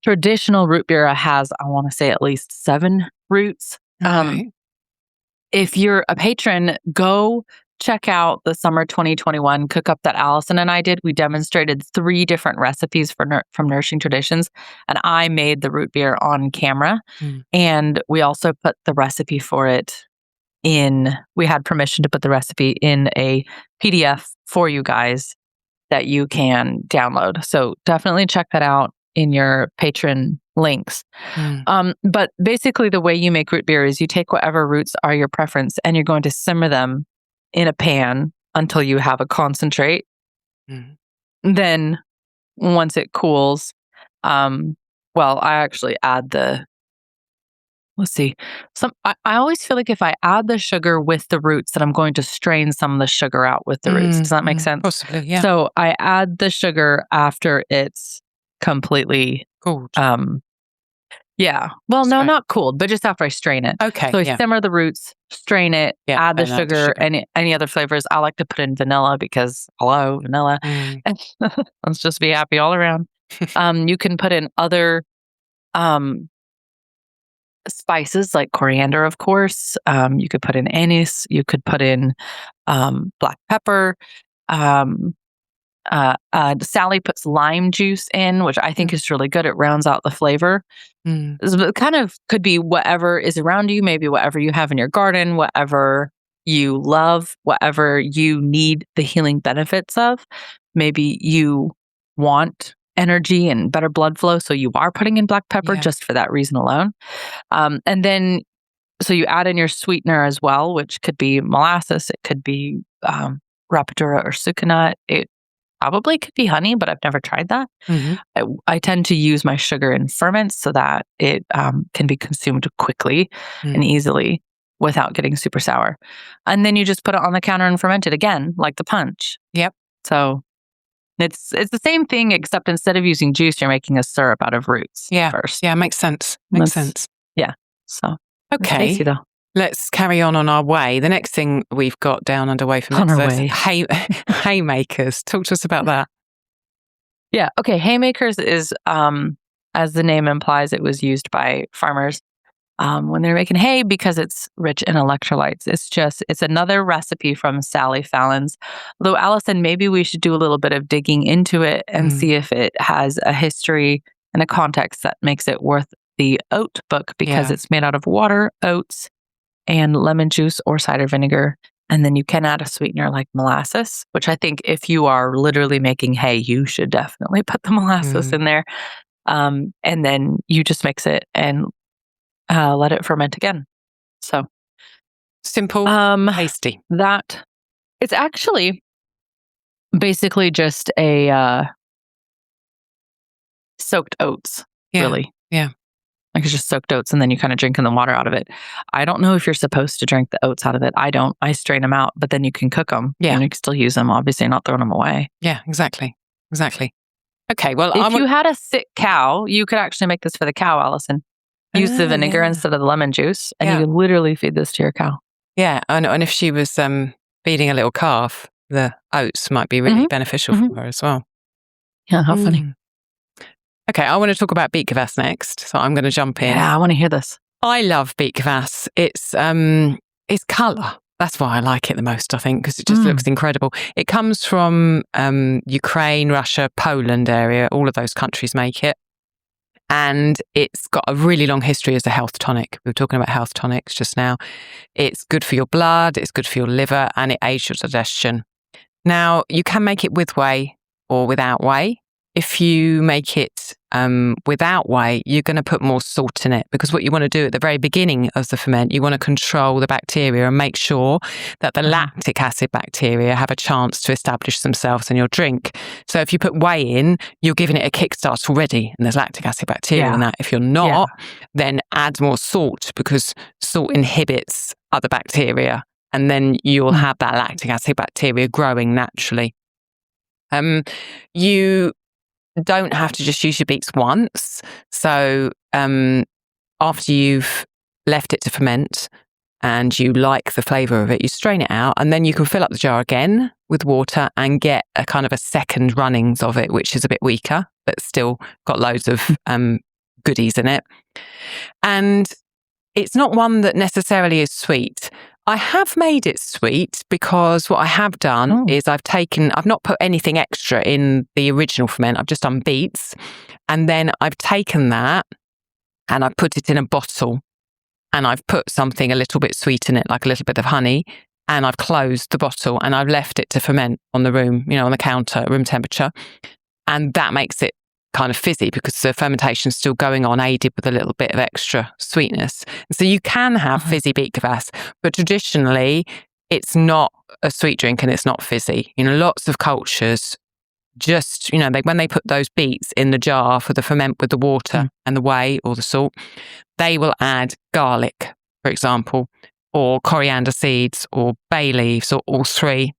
traditional root beer has, I want to say, at least 7 roots. Okay. If you're a patron, go check out the summer 2021 cook up that Allison and I did. We demonstrated 3 different recipes from Nourishing Traditions, and I made the root beer on camera. And we also put the recipe for it we had permission to put the recipe in a PDF for you guys that you can download. So definitely check that out in your patron links. But basically the way you make root beer is you take whatever roots are your preference and you're going to simmer them in a pan until you have a concentrate. Then once it cools, I actually add I always feel like if I add the sugar with the roots, that I'm going to strain some of the sugar out with the roots. Does that make sense? Possibly, yeah. So I add the sugar after it's completely cooled. Yeah. Well, no, not cooled, but just after I strain it. Okay. So I simmer the roots, strain it, add the sugar, and any other flavors. I like to put in vanilla because, hello, vanilla. Let's just be happy all around. You can put in other spices like coriander, of course. You could put in anise. You could put in black pepper. Sally puts lime juice in, which I think is really good. It rounds out the flavor. It kind of could be whatever is around you, maybe whatever you have in your garden, whatever you love, whatever you need the healing benefits of. Maybe you want energy and better blood flow, so you are putting in black pepper just for that reason alone. And then, so you add in your sweetener as well, which could be molasses, it could be rapadura or sucanut. It probably could be honey, but I've never tried that. I tend to use my sugar in ferments so that it can be consumed quickly and easily without getting super sour. And then you just put it on the counter and ferment it again, like the punch. Yep. So it's the same thing, except instead of using juice, you're making a syrup out of roots first. Yeah, makes sense. Makes sense. Yeah. So okay. Tasty, though. Let's carry on our way. The next thing we've got down under Whey ferments, haymakers. Talk to us about that. Yeah. Okay. Haymakers is, as the name implies, it was used by farmers when they're making hay because it's rich in electrolytes. It's another recipe from Sally Fallon's. Although, Allison, maybe we should do a little bit of digging into it and see if it has a history and a context that makes it worth the oat book, because it's made out of water, oats, and lemon juice or cider vinegar. And then you can add a sweetener like molasses, which I think if you are literally making hay, you should definitely put the molasses in there. And then you just mix it and let it ferment again. So simple, tasty. That it's actually basically just a soaked oats, really. Yeah. Like it's just soaked oats and then you kind of drink in the water out of it. I don't know if you're supposed to drink the oats out of it. I don't. I strain them out, but then you can cook them. Yeah. And you can still use them, obviously, not throwing them away. Yeah, exactly. Okay, well, if you had a sick cow, you could actually make this for the cow, Allison. Use the vinegar instead of the lemon juice, and you can literally feed this to your cow. Yeah, and if she was feeding a little calf, the oats might be really beneficial for her as well. Yeah, how funny. Okay, I want to talk about beet kvass next, so I'm going to jump in. Yeah, I want to hear this. I love beet kvass. It's colour. That's why I like it the most, I think, because it just looks incredible. It comes from Ukraine, Russia, Poland area. All of those countries make it. And it's got a really long history as a health tonic. We were talking about health tonics just now. It's good for your blood, it's good for your liver, and it aids your digestion. Now, you can make it with whey or without whey. If you make it without whey, you're going to put more salt in it, because what you want to do at the very beginning of the ferment, you want to control the bacteria and make sure that the lactic acid bacteria have a chance to establish themselves in your drink. So if you put whey in, you're giving it a kickstart already, and there's lactic acid bacteria in that. If you're not, then add more salt, because salt inhibits other bacteria, and then you'll have that lactic acid bacteria growing naturally. You don't have to just use your beets once. So after you've left it to ferment, and you like the flavour of it, you strain it out, and then you can fill up the jar again with water and get a kind of a second runnings of it, which is a bit weaker, but still got loads of goodies in it. And it's not one that necessarily is sweet. I have made it sweet because what I have done is I've not put anything extra in the original ferment. I've just done beets, and then I've taken that and I've put it in a bottle, and I've put something a little bit sweet in it, like a little bit of honey, and I've closed the bottle and I've left it to ferment on the on the counter at room temperature. And that makes it kind of fizzy because the fermentation's still going on, aided with a little bit of extra sweetness. So you can have fizzy beet kvass, but traditionally it's not a sweet drink and it's not fizzy. Lots of cultures just, when they put those beets in the jar for the ferment with the water and the whey or the salt, they will add garlic, for example, or coriander seeds or bay leaves, or all three,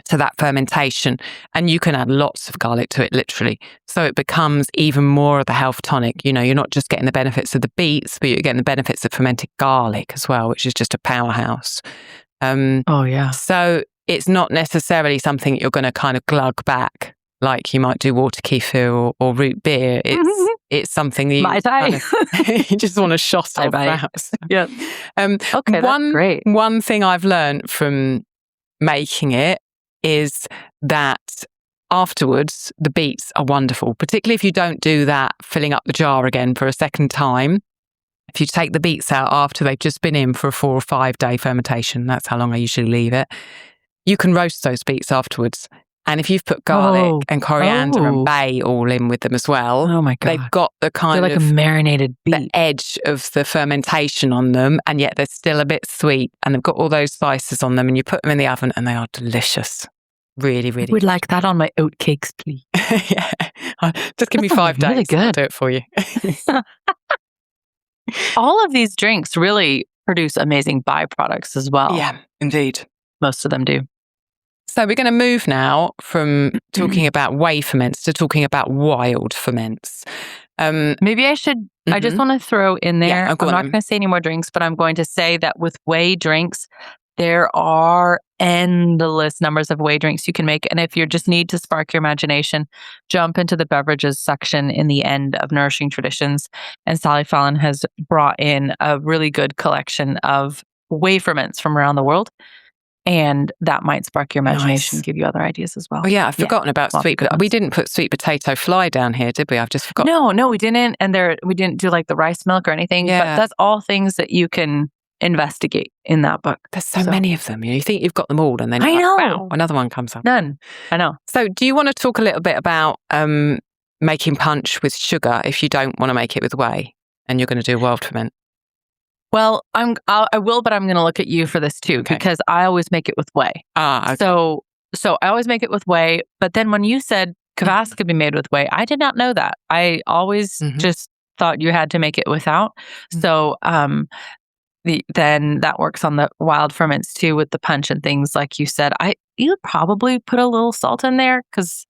to that fermentation. And you can add lots of garlic to it, literally. So it becomes even more of the health tonic. You're not just getting the benefits of the beets, but you're getting the benefits of fermented garlic as well, which is just a powerhouse. So it's not necessarily something you're going to kind of glug back like you might do water kefir or root beer. It's something that you just want to shot off, perhaps. Yeah. Okay, that's great. One thing I've learned from making it is that afterwards, the beets are wonderful, particularly if you don't do that filling up the jar again for a second time. If you take the beets out after they've just been in for a 4 or 5 day fermentation, that's how long I usually leave it, you can roast those beets afterwards. And if you've put garlic and coriander and bay all in with them as well, oh my God, they've got the kind like of a marinated beet, the edge of the fermentation on them, and yet they're still a bit sweet, and they've got all those spices on them, and you put them in the oven and they are delicious. Really, really. Would like that on my oat cakes, please. Yeah. Just give me 5 days. Really good. I'll do it for you. All of these drinks really produce amazing byproducts as well. Yeah, indeed. Most of them do. So we're going to move now from talking about whey ferments to talking about wild ferments. Maybe I should, I just want to throw in there, I'm not going to say any more drinks, but I'm going to say that with whey drinks, there are endless numbers of whey drinks you can make. And if you just need to spark your imagination, jump into the beverages section in the end of Nourishing Traditions. And Sally Fallon has brought in a really good collection of whey ferments from around the world. And that might spark your imagination, give you other ideas as well. Oh yeah, I've forgotten about sweet potato. We didn't put sweet potato fly down here, did we? I've just forgotten. No, we didn't. And we didn't do like the rice milk or anything. Yeah. But that's all things that you can investigate in that book. There's so many of them. You think you've got them all, and then wow, another one comes up. None. I know. So do you want to talk a little bit about making punch with sugar if you don't want to make it with whey and you're going to do a wild ferment? Well, I will, but I'm going to look at you for this too, because I always make it with whey. Okay. So I always make it with whey. But then when you said kvass could be made with whey, I did not know that. I always just thought you had to make it without. So then that works on the wild ferments too, with the punch and things like you said. You would probably put a little salt in there because,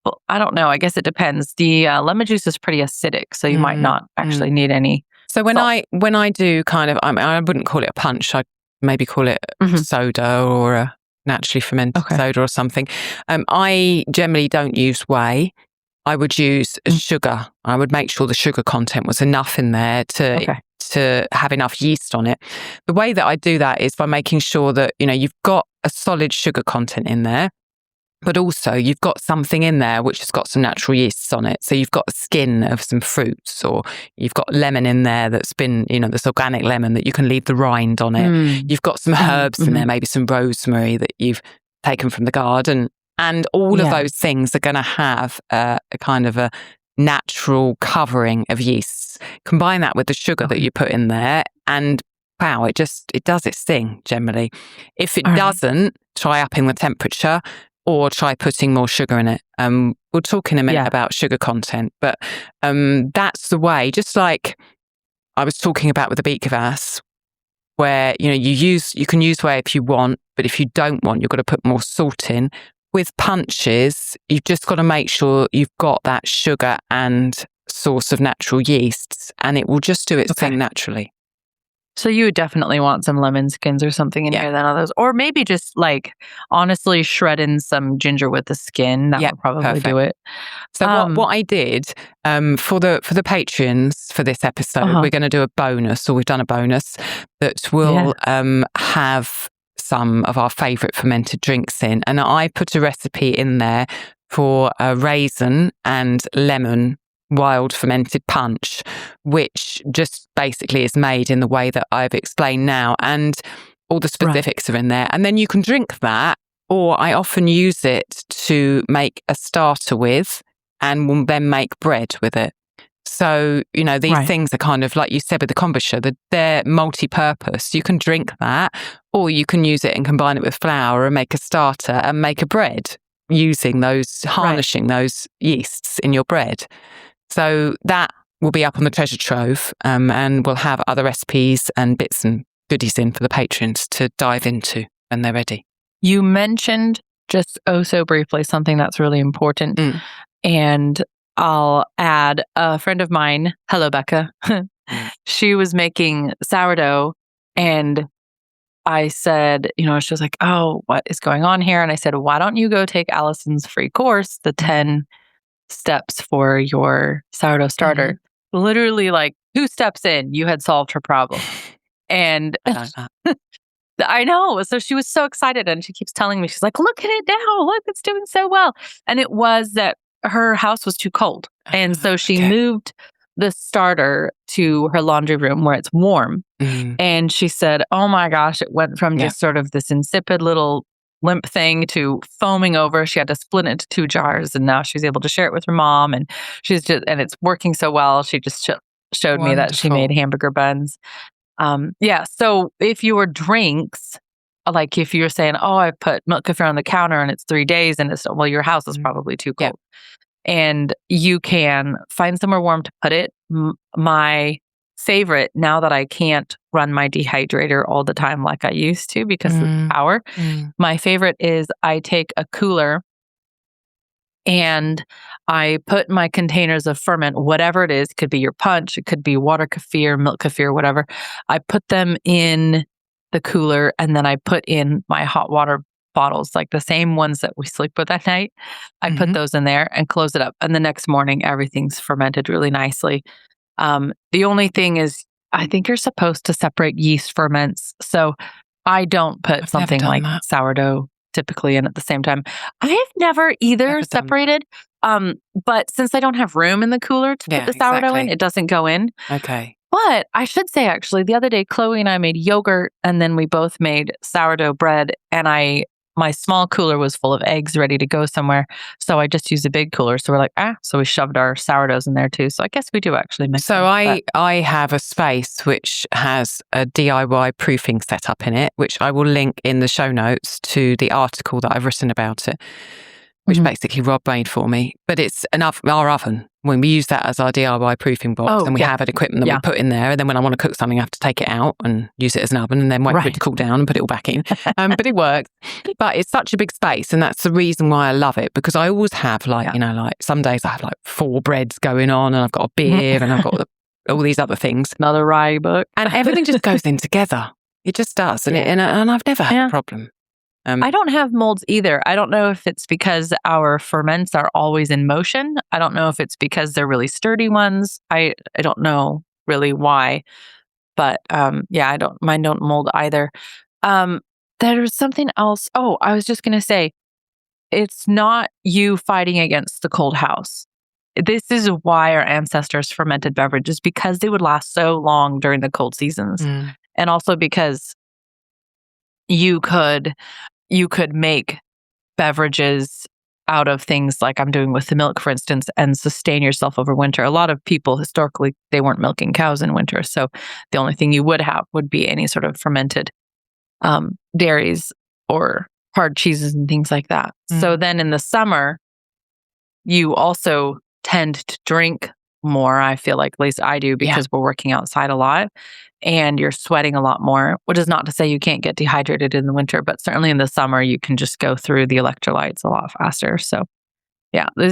well, I don't know. I guess it depends. The lemon juice is pretty acidic, so you might not actually need any. So when I do kind of, I wouldn't call it a punch. I'd maybe call it soda or a naturally fermented soda or something. I generally don't use whey. I would use sugar. I would make sure the sugar content was enough in there to have enough yeast on it. The way that I do that is by making sure that, you've got a solid sugar content in there, but also you've got something in there which has got some natural yeasts on it. So you've got the skin of some fruits, or you've got lemon in there that's been, this organic lemon that you can leave the rind on it. You've got some herbs in there, maybe some rosemary that you've taken from the garden. And all of those things are going to have a kind of a natural covering of yeasts. Combine that with the sugar that you put in there, and wow, it does its thing generally. If it doesn't, try upping the temperature, or try putting more sugar in it. We'll talk in a minute about sugar content, but that's the way. Just like I was talking about with the beet kvass, where you can use whey if you want, but if you don't want, you've got to put more salt in. With punches, you've just got to make sure you've got that sugar and source of natural yeasts, and it will just do its thing naturally. So you would definitely want some lemon skins or something in here than others. Or maybe just like honestly shred in some ginger with the skin. That would probably do it. So what I did for the Patreons for this episode, we're going to do a bonus, or we've done a bonus that will have some of our favourite fermented drinks in. And I put a recipe in there for a raisin and lemon wild fermented punch, which just basically is made in the way that I've explained now, and all the specifics are in there. And then you can drink that, or I often use it to make a starter with, and will then make bread with it. So, these things are kind of like you said with the kombucha, they're multi-purpose. You can drink that, or you can use it and combine it with flour and make a starter and make a bread using harnessing those yeasts in your bread. So that will be up on the treasure trove, and we'll have other recipes and bits and goodies in for the patrons to dive into when they're ready. You mentioned just so briefly something that's really important. And I'll add a friend of mine, hello, Becca. She was making sourdough, and I said, she was like, oh, what is going on here? And I said, why don't you go take Allison's free course, the 10 steps for your sourdough starter? Literally like 2 steps in, you had solved her problem. And I know. So she was so excited, and she keeps telling me, she's like, look at it now. Look, it's doing so well. And it was that her house was too cold. And so she moved the starter to her laundry room where it's warm. And she said, oh my gosh, it went from just sort of this insipid little limp thing to foaming over. She had to split it into 2 jars, and now she's able to share it with her mom, and and it's working so well. She just showed me that she made hamburger buns. So if your drinks, like if you're saying, oh, I put milk kefir on the counter and it's 3 days, and your house is probably too cold. And you can find somewhere warm to put it. My favorite, now that I can't run my dehydrator all the time like I used to because of the power, my favorite is I take a cooler and I put my containers of ferment, whatever it is. It could be your punch, it could be water kefir, milk kefir, whatever. I put them in the cooler, and then I put in my hot water bottles, like the same ones that we sleep with at night. I put those in there and close it up. And the next morning, everything's fermented really nicely. The only thing is, I think you're supposed to separate yeast ferments. So I don't put something like sourdough typically in at the same time. I have never either separated. But since I don't have room in the cooler to put the sourdough in, it doesn't go in. Okay. But I should say, actually, the other day, Chloe and I made yogurt, and then we both made sourdough bread, and my small cooler was full of eggs ready to go somewhere. So I just used a big cooler. So we're like, so we shoved our sourdoughs in there too. So I guess we do actually mix them. I have a space which has a DIY proofing setup in it, which I will link in the show notes to the article that I've written about it, which basically Rob made for me. But it's our oven. When we use that as our DIY proofing box, and we have an equipment that we put in there, and then when I want to cook something, I have to take it out and use it as an oven, and then wait for it to cool down and put it all back in. But it works. But it's such a big space, and that's the reason why I love it, because I always have like some days I have like 4 breads going on, and I've got a beer, and I've got all these other things. Another rye book. And everything just goes in together. It just does. And I've never had a problem. I don't have molds either. I don't know if it's because our ferments are always in motion. I don't know if it's because they're really sturdy ones. I don't know really why. But mine don't mold either. There's something else. Oh, I was just going to say, it's not you fighting against the cold house. This is why our ancestors fermented beverages, because they would last so long during the cold seasons. And also because you could make beverages out of things like I'm doing with the milk, for instance, and sustain yourself over winter. A lot of people historically, they weren't milking cows in winter. So the only thing you would have would be any sort of fermented dairies or hard cheeses and things like that. So then in the summer, you also tend to drink more. I feel like, at least I do, because we're working outside a lot and you're sweating a lot more, which is not to say you can't get dehydrated in the winter, but certainly in the summer, you can just go through the electrolytes a lot faster. So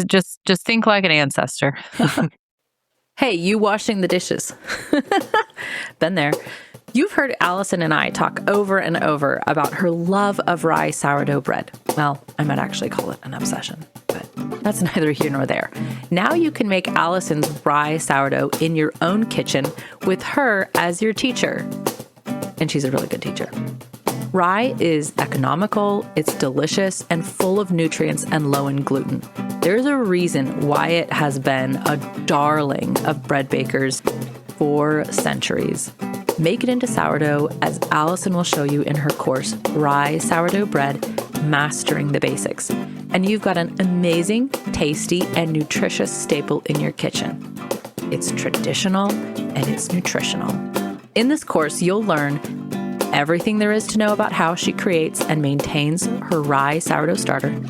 just think like an ancestor. Hey, you washing the dishes. Been there. You've heard Allison and I talk over and over about her love of rye sourdough bread. Well, I might actually call it an obsession, but that's neither here nor there. Now you can make Allison's rye sourdough in your own kitchen with her as your teacher. And she's a really good teacher. Rye is economical, it's delicious, and full of nutrients and low in gluten. There's a reason why it has been a darling of bread bakers for centuries. Make it into sourdough, as Allison will show you in her course, Rye Sourdough Bread, Mastering the Basics. And you've got an amazing, tasty, and nutritious staple in your kitchen. It's traditional and it's nutritional. In this course, you'll learn everything there is to know about how she creates and maintains her rye sourdough starter,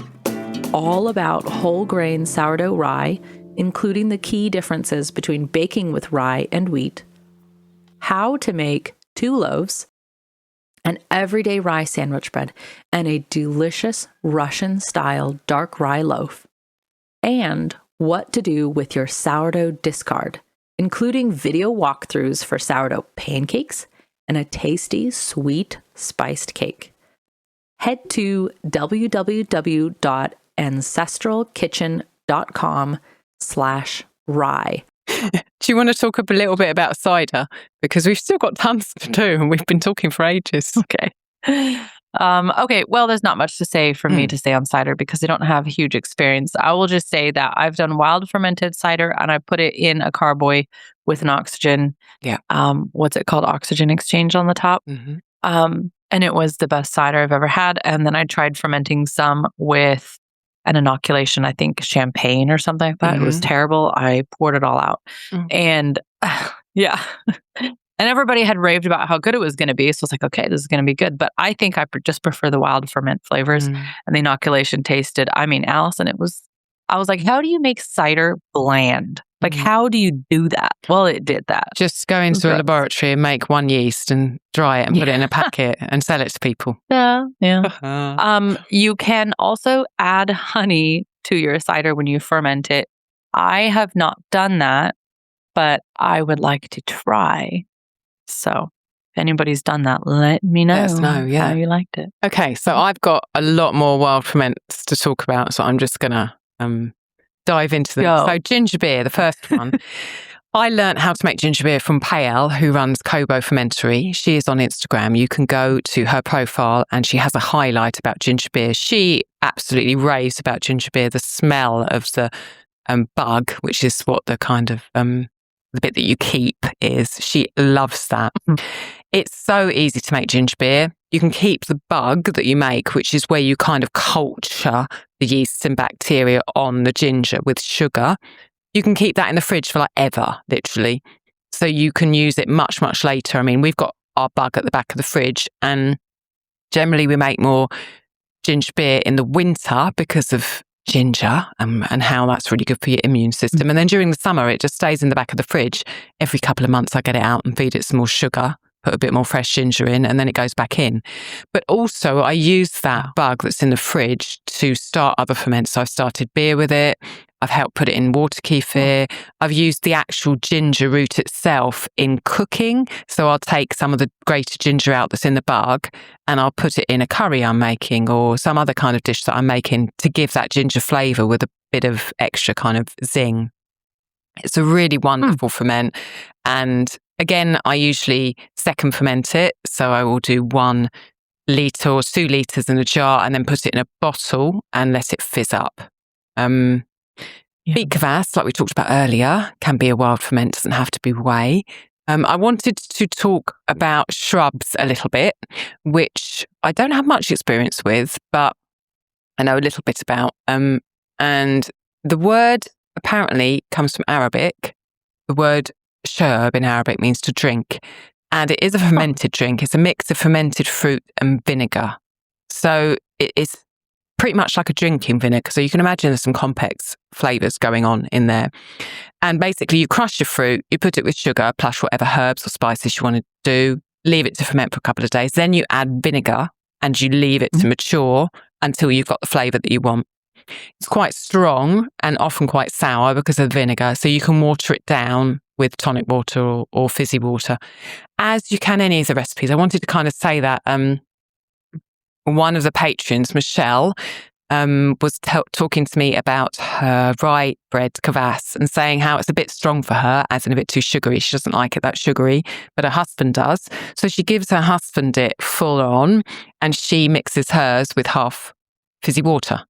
all about whole grain sourdough rye, including the key differences between baking with rye and wheat, how to make 2 loaves, an everyday rye sandwich bread, and a delicious Russian-style dark rye loaf, and what to do with your sourdough discard, including video walkthroughs for sourdough pancakes and a tasty, sweet, spiced cake. Head to www.ancestralkitchen.com/rye. Do you want to talk a little bit about cider? Because we've still got tons to do and we've been talking for ages. Okay. Okay. Well, there's not much to say for me to say on cider because I don't have huge experience. I will just say that I've done wild fermented cider and I put it in a carboy with an oxygen. Yeah. What's it called? Oxygen exchange on the top. Mm-hmm. And it was the best cider I've ever had. And then I tried fermenting some with an inoculation, I think champagne or something like that. It was terrible. I poured it all out. And yeah. And everybody had raved about how good it was going to be. So it's like, okay, this is going to be good. But I think I just prefer the wild ferment flavors. And the inoculation tasted, I mean, Allison, I was like, how do you make cider bland? Like, how do you do that? Well, it did that. Just go into a laboratory and make one yeast and dry it and put it in a packet and sell it to people. Yeah. You can also add honey to your cider when you ferment it. I have not done that, but I would like to try. So if anybody's done that, let me know, how you liked it. Okay, so I've got a lot more wild ferments to talk about, so I'm just going to dive into them. Go. So ginger beer, the first one. I learned how to make ginger beer from Payal, who runs Kobo Fermentory. She is on Instagram. You can go to her profile and she has a highlight about ginger beer. She absolutely raves about ginger beer. The smell of the bug, which is what the kind of the bit that you keep is. She loves that. It's so easy to make ginger beer. You can keep the bug that you make, which is where you kind of culture the yeasts and bacteria on the ginger with sugar. You can keep that in the fridge for like ever, literally. So you can use it much, much later. I mean, we've got our bug at the back of the fridge and generally we make more ginger beer in the winter because of ginger and how that's really good for your immune system. And then during the summer, it just stays in the back of the fridge. Every couple of months, I get it out and feed it some more sugar, put a bit more fresh ginger in, and then it goes back in. But also, I use that bug that's in the fridge to start other ferments. So I've started beer with it. I've helped put it in water kefir. I've used the actual ginger root itself in cooking. So I'll take some of the grated ginger out that's in the bug and I'll put it in a curry I'm making or some other kind of dish that I'm making to give that ginger flavour with a bit of extra kind of zing. It's a really wonderful ferment. And again, I usually second ferment it. So I will do 1 litre or 2 litres in a jar and then put it in a bottle and let it fizz up. Beet kvass, like we talked about earlier, can be a wild ferment, doesn't have to be whey. I wanted to talk about shrubs a little bit, which I don't have much experience with, but I know a little bit about. And the word apparently comes from Arabic. The word sherb in Arabic means to drink. And it is a fermented drink. It's a mix of fermented fruit and vinegar. So it's pretty much like a drinking vinegar. So you can imagine there's some complex flavours going on in there. And basically you crush your fruit, you put it with sugar, plus whatever herbs or spices you want to do, leave it to ferment for a couple of days. Then you add vinegar and you leave it to mature until you've got the flavour that you want. It's quite strong and often quite sour because of the vinegar. So you can water it down with tonic water or fizzy water, as you can any of the recipes. I wanted to kind of say that one of the patrons, Michelle, was talking to me about her rye bread kvass and saying how it's a bit strong for her, as in a bit too sugary. She doesn't like it that sugary, but her husband does. So she gives her husband it full on, and she mixes hers with half fizzy water.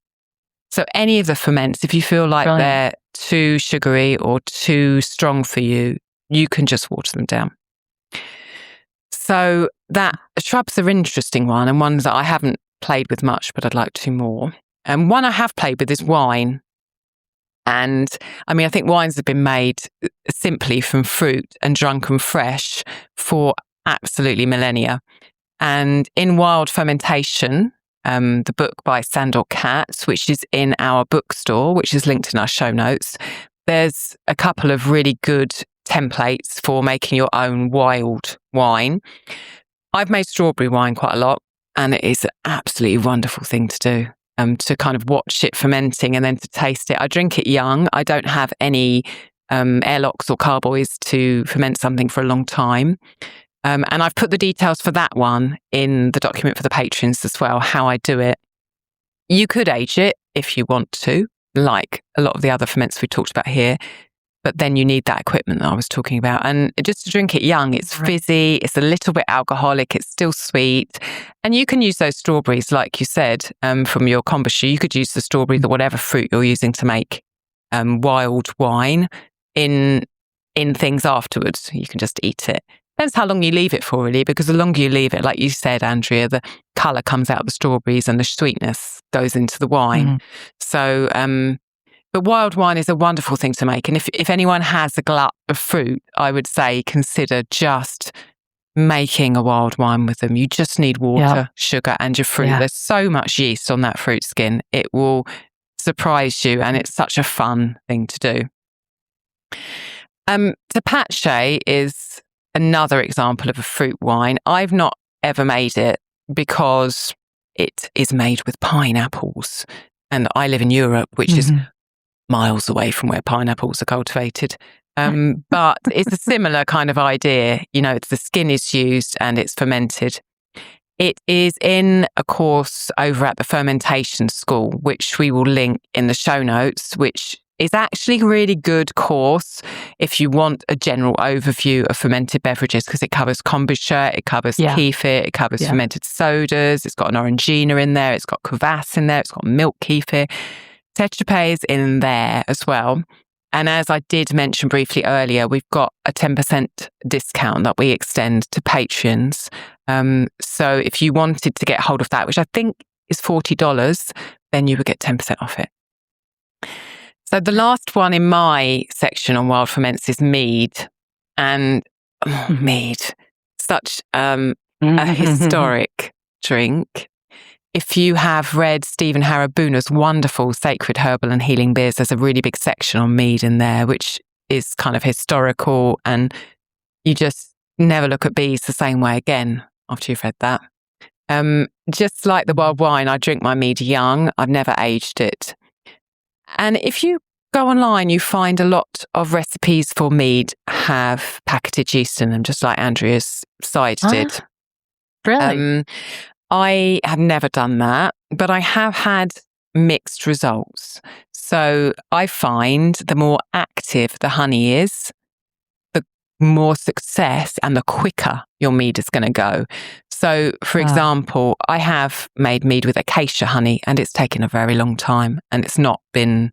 So any of the ferments, if you feel like they're too sugary or too strong for you, you can just water them down. So that shrubs are an interesting one, and ones that I haven't played with much, but I'd like to more. And one I have played with is wine. And I mean, I think wines have been made simply from fruit and drunken fresh for absolutely millennia. And in Wild Fermentation, the book by Sandor Katz, which is in our bookstore, which is linked in our show notes, there's a couple of really good templates for making your own wild wine. I've made strawberry wine quite a lot, and it is an absolutely wonderful thing to do. To kind of watch it fermenting and then to taste it. I drink it young. I don't have any airlocks or carboys to ferment something for a long time. And I've put the details for that one in the document for the patrons as well, how I do it. You could age it if you want to, like a lot of the other ferments we talked about here. But then you need that equipment that I was talking about. And just to drink it young, it's fizzy, it's a little bit alcoholic, it's still sweet. And you can use those strawberries, like you said, from your kombucha. You could use the strawberries or whatever fruit you're using to make wild wine in things afterwards. You can just eat it. Depends how long you leave it for, really, because the longer you leave it, like you said, Andrea, the colour comes out of the strawberries and the sweetness goes into the wine. So, but wild wine is a wonderful thing to make. And if anyone has a glut of fruit, I would say consider just making a wild wine with them. You just need water, sugar, and your fruit. There's so much yeast on that fruit skin. It will surprise you, and it's such a fun thing to do. Tepache is another example of a fruit wine. I've not ever made it because it is made with pineapples. And I live in Europe, which is miles away from where pineapples are cultivated. But it's a similar kind of idea. You know, the skin is used and it's fermented. It is in a course over at the Fermentation School, which we will link in the show notes, which is actually a really good course if you want a general overview of fermented beverages, because it covers kombucha, it covers kefir, it covers fermented sodas, it's got an orangina in there, it's got kvass in there, it's got milk kefir. Tetrapace is in there as well. And as I did mention briefly earlier, we've got a 10% discount that we extend to patrons. So if you wanted to get hold of that, which I think is $40, then you would get 10% off it. So the last one in my section on wild ferments is mead. And mead, such a historic drink. If you have read Stephen Harabuna's wonderful Sacred Herbal and Healing Beers, there's a really big section on mead in there, which is kind of historical, and you just never look at bees the same way again after you've read that. Just like the wild wine, I drink my mead young. I've never aged it. And if you go online, you find a lot of recipes for mead have packeted yeast in them, just like Andrea's site did. Really? I have never done that, but I have had mixed results. So I find the more active the honey is, the more success and the quicker your mead is going to go. So, for example, I have made mead with acacia honey, and it's taken a very long time, and it's not been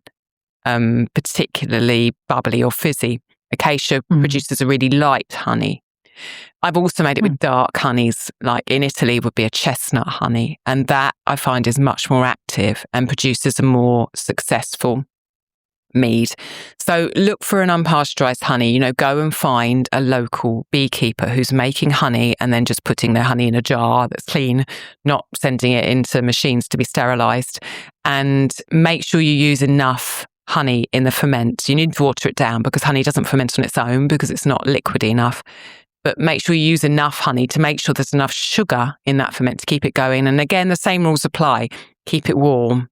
particularly bubbly or fizzy. Acacia produces a really light honey. I've also made it with dark honeys, like in Italy would be a chestnut honey, and that I find is much more active and produces a more successful mead. So look for an unpasteurized honey. You know, go and find a local beekeeper who's making honey and then just putting their honey in a jar that's clean, not sending it into machines to be sterilized. And make sure you use enough honey in the ferment. You need to water it down because honey doesn't ferment on its own because it's not liquidy enough. But make sure you use enough honey to make sure there's enough sugar in that ferment to keep it going. And again, the same rules apply. Keep it warm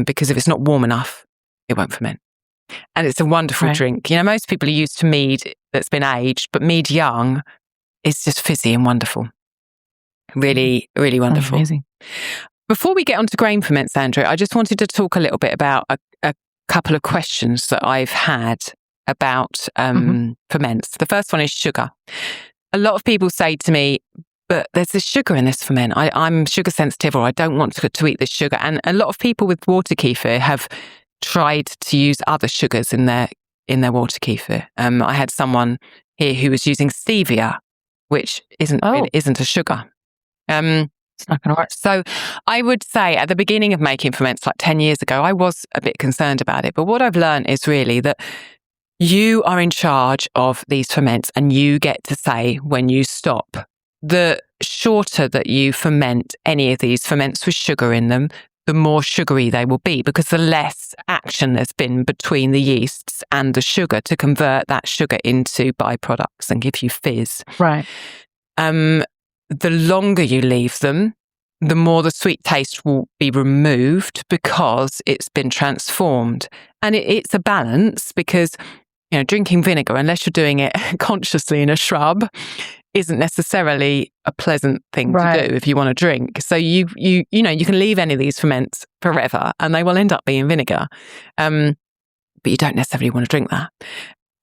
because if it's not warm enough, it won't ferment. And it's a wonderful drink. You know, most people are used to mead that's been aged, but mead young is just fizzy and wonderful. Really, really wonderful. Amazing. Before we get on to grain ferments, Andrew, I just wanted to talk a little bit about a couple of questions that I've had about ferments. The first one is sugar. A lot of people say to me, but there's this sugar in this ferment. I'm sugar sensitive, or I don't want to eat this sugar. And a lot of people with water kefir have tried to use other sugars in their water kefir. I had someone here who was using stevia, which isn't a sugar. It's not going to work. So I would say at the beginning of making ferments, like 10 years ago, I was a bit concerned about it. But what I've learned is really that you are in charge of these ferments and you get to say when you stop. The shorter that you ferment any of these ferments with sugar in them, the more sugary they will be, because the less action there's been between the yeasts and the sugar to convert that sugar into byproducts and give you fizz. Right. The longer you leave them, the more the sweet taste will be removed because it's been transformed. And it's a balance because, drinking vinegar, unless you're doing it consciously in a shrub, isn't necessarily a pleasant thing to do if you want to drink. So you can leave any of these ferments forever and they will end up being vinegar. But you don't necessarily want to drink that.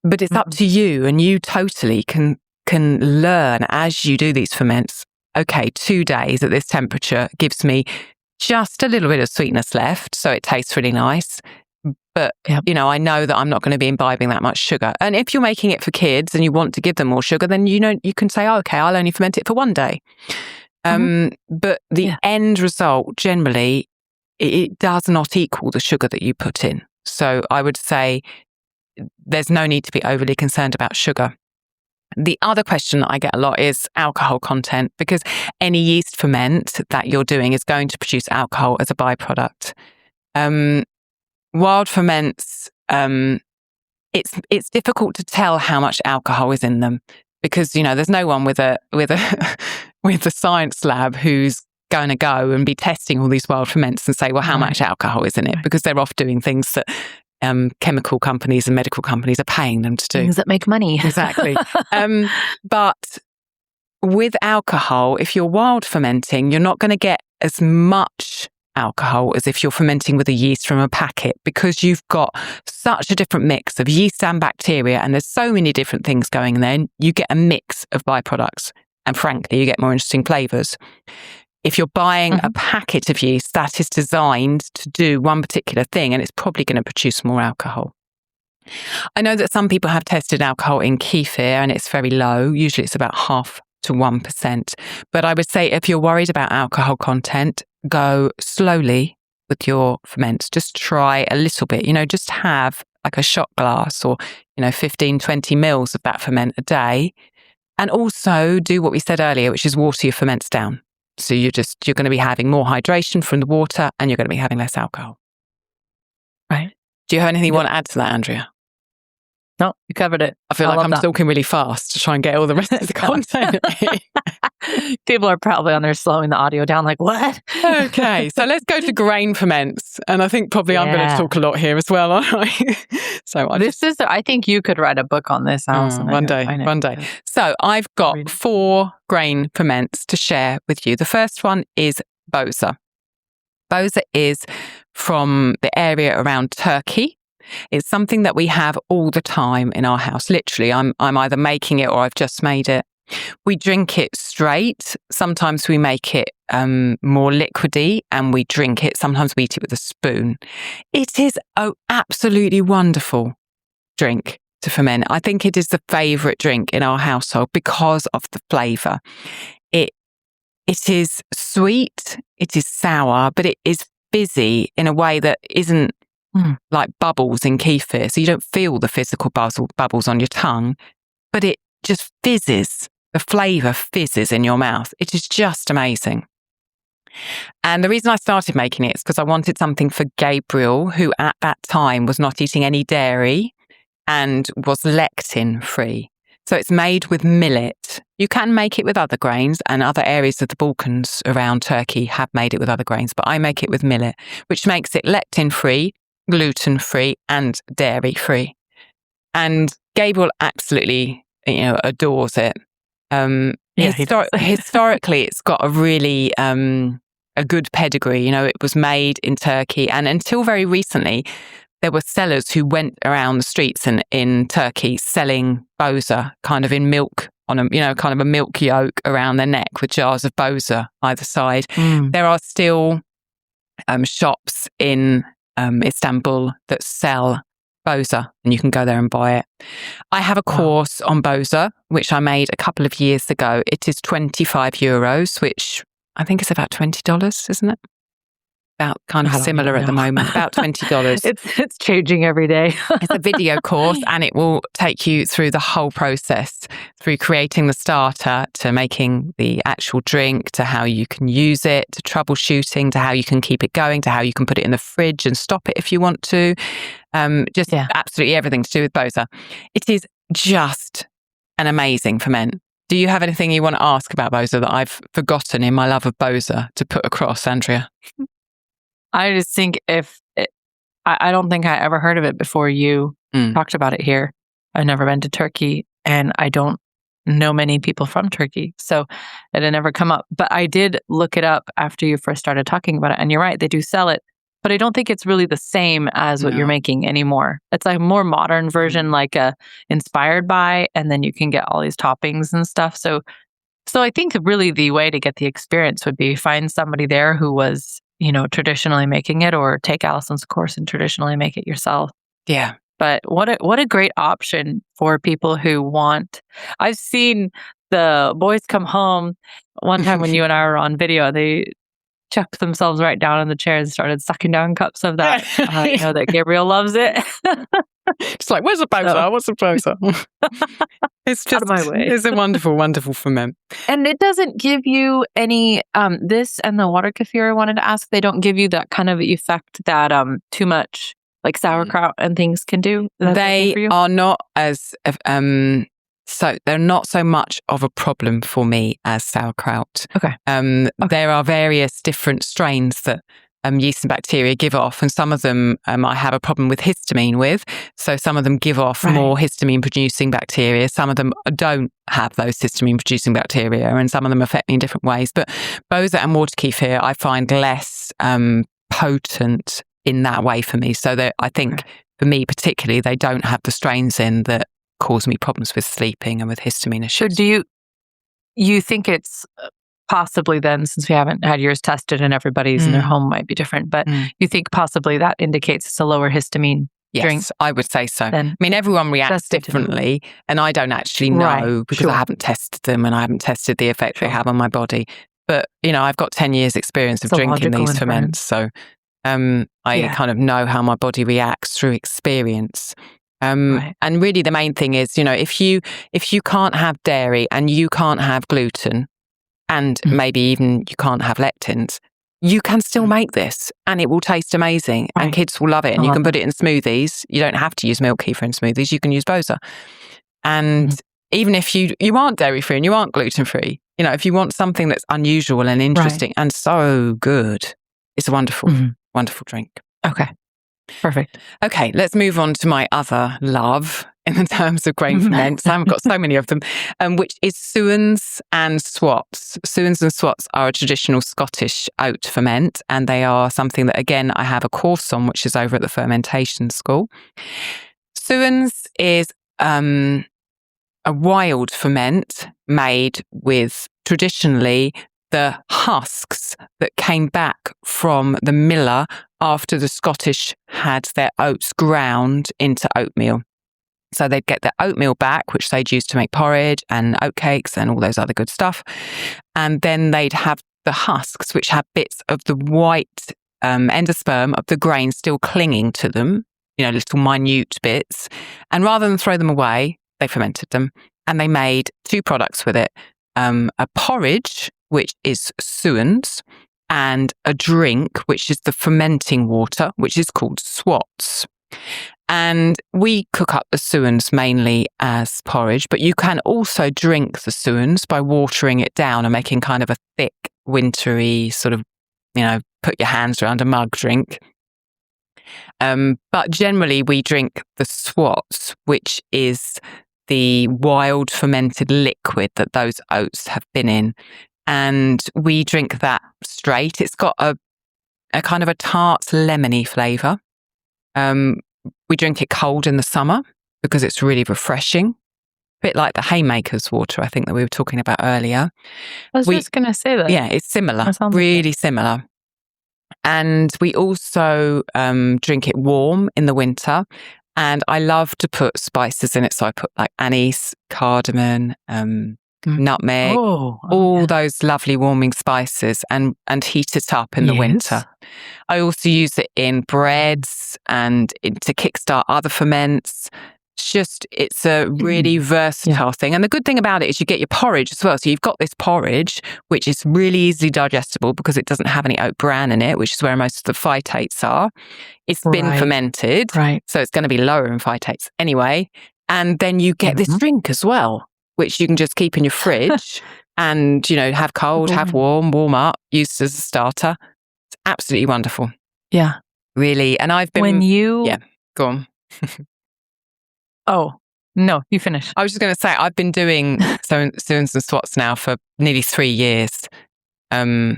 But it's up to you, and you totally can learn as you do these ferments. Okay, 2 days at this temperature gives me just a little bit of sweetness left, so it tastes really nice. But, I know that I'm not going to be imbibing that much sugar. And if you're making it for kids and you want to give them more sugar, then, you can say, okay, I'll only ferment it for 1 day. But the end result, generally, it does not equal the sugar that you put in. So I would say there's no need to be overly concerned about sugar. The other question that I get a lot is alcohol content, because any yeast ferment that you're doing is going to produce alcohol as a byproduct. Wild ferments, it's difficult to tell how much alcohol is in them because there's no one with a science lab who's going to go and be testing all these wild ferments and say, well, how much alcohol is in it? Because they're off doing things that chemical companies and medical companies are paying them to do. Things that make money. Exactly. But with alcohol, if you're wild fermenting, you're not going to get as much alcohol as if you're fermenting with a yeast from a packet, because you've got such a different mix of yeast and bacteria, and there's so many different things going in there. You get a mix of byproducts, and frankly, you get more interesting flavors. If you're buying a packet of yeast, that is designed to do one particular thing, and it's probably going to produce more alcohol. I know that some people have tested alcohol in kefir, and it's very low. Usually it's about 0.5 to 1%. But I would say if you're worried about alcohol content, go slowly with your ferments. Just try a little bit, just have like a shot glass or, 15, 20 mils of that ferment a day. And also do what we said earlier, which is water your ferments down. So you're going to be having more hydration from the water, and you're going to be having less alcohol. Right. Do you have anything you want to add to that, Andrea? No, you covered it. I feel like I'm talking really fast to try and get all the rest of the content. People are probably on there slowing the audio down like, what? Okay, so let's go to grain ferments. And I think probably I'm going to talk a lot here as well, aren't I? I think you could write a book on this, Alison. One day. So I've got 4 grain ferments to share with you. The first one is boza. Boza is from the area around Turkey. It's something that we have all the time in our house. Literally, I'm either making it or I've just made it. We drink it straight. Sometimes we make it more liquidy and we drink it. Sometimes we eat it with a spoon. It is an absolutely wonderful drink to ferment. I think it is the favourite drink in our household because of the flavour. It is sweet, it is sour, but it is fizzy in a way that isn't like bubbles in kefir. So you don't feel the physical bubbles on your tongue, but it just fizzes. The flavour fizzes in your mouth. It is just amazing. And the reason I started making it is because I wanted something for Gabriel, who at that time was not eating any dairy and was lectin free. So it's made with millet. You can make it with other grains, and other areas of the Balkans around Turkey have made it with other grains, but I make it with millet, which makes it lectin free, gluten free, and dairy free. And Gabriel absolutely adores it. Yeah, Historically, it's got a really a good pedigree. It was made in Turkey, and until very recently, there were sellers who went around the streets in Turkey selling boza, kind of in milk on a kind of a milk yolk around their neck with jars of boza either side. There are still shops in Istanbul that sell boza, and you can go there and buy it. I have a course on boza, which I made a couple of years ago. It is €25, which I think is about $20, isn't it? About kind of similar at the moment, about $20. It's changing every day. It's a video course, and it will take you through the whole process, through creating the starter to making the actual drink, to how you can use it, to troubleshooting, to how you can keep it going, to how you can put it in the fridge and stop it if you want to. Absolutely everything to do with boza. It is just an amazing ferment. Do you have anything you want to ask about boza that I've forgotten in my love of boza to put across, Andrea? I just think I don't think I ever heard of it before you talked about it here. I've never been to Turkey, and I don't know many people from Turkey, so it had never come up. But I did look it up after you first started talking about it, and you're right, they do sell it, but I don't think it's really the same as what you're making anymore. It's like a more modern version, like inspired by, and then you can get all these toppings and stuff. So I think really the way to get the experience would be find somebody there who was traditionally making it, or take Allison's course and traditionally make it yourself. Yeah. But what a great option for people who want. I've seen the boys come home one time when you and I were on video, they chucked themselves right down in the chair and started sucking down cups of that. That Gabriel loves it. It's like, where's the boza? What's the boza? It's just, out of my way. It's a wonderful, wonderful ferment. And it doesn't give you any, this and the water kefir I wanted to ask, they don't give you that kind of effect that too much like sauerkraut and things can do? They are not as, so they're not so much of a problem for me as sauerkraut. Okay. There are various different strains that yeast and bacteria give off, and some of them I have a problem with histamine with. So some of them give off more histamine-producing bacteria. Some of them don't have those histamine-producing bacteria, and some of them affect me in different ways. But boza and water kefir I find less potent in that way for me. So I think for me particularly, they don't have the strains in that cause me problems with sleeping and with histamine issues. So do you think it's possibly then, since we haven't had yours tested and everybody's in their home might be different, but you think possibly that indicates it's a lower histamine drink? Yes, I would say so. I mean, everyone reacts differently, and I don't actually know because I haven't tested them and I haven't tested the effect they have on my body. But, I've got 10 years experience of drinking these ferments, so I kind of know how my body reacts through experience. And really the main thing is, if you can't have dairy and you can't have gluten, and maybe even you can't have lectins, you can still make this and it will taste amazing and kids will love it, and you can put it in smoothies. You don't have to use milk kefir in smoothies, you can use boza. And even if you aren't dairy free and you aren't gluten free, if you want something that's unusual and interesting and so good, it's a wonderful, wonderful drink. Okay. Perfect. Okay, let's move on to my other love in terms of grain ferments. I've got so many of them, which is suans and swots. Suans and swots are a traditional Scottish oat ferment, and they are something that, again, I have a course on, which is over at the fermentation school. Suans is a wild ferment made with traditionally the husks that came back from the miller after the Scottish had their oats ground into oatmeal. So they'd get their oatmeal back, which they'd use to make porridge and oatcakes and all those other good stuff. And then they'd have the husks, which had bits of the white endosperm of the grain still clinging to them, little minute bits. And rather than throw them away, they fermented them. And they made two products with it. A porridge, which is suans, and a drink, which is the fermenting water, which is called swots. And we cook up the suans mainly as porridge, but you can also drink the suans by watering it down and making kind of a thick, wintry sort of, put your hands around a mug drink. But generally we drink the swots, which is the wild fermented liquid that those oats have been in. And we drink that straight. It's got a kind of a tart, lemony flavour. We drink it cold in the summer because it's really refreshing. A bit like the Haymakers water, I think, that we were talking about earlier. I was just going to say that. Yeah, it's similar, really similar. And we also drink it warm in the winter. And I love to put spices in it. So I put like anise, cardamom, nutmeg, all those lovely warming spices and heat it up in the winter. I also use it in breads and to kickstart other ferments. It's a really versatile thing. And the good thing about it is you get your porridge as well. So you've got this porridge, which is really easily digestible because it doesn't have any oat bran in it, which is where most of the phytates are. It's been fermented, so it's going to be lower in phytates anyway. And then you get this drink as well, which you can just keep in your fridge and, have cold, have warm up, used as a starter. It's absolutely wonderful. Yeah. Really. And I've been... Yeah, go on. Oh, no, you finish. I was just going to say, I've been doing Suins and Swats now for nearly 3 years. A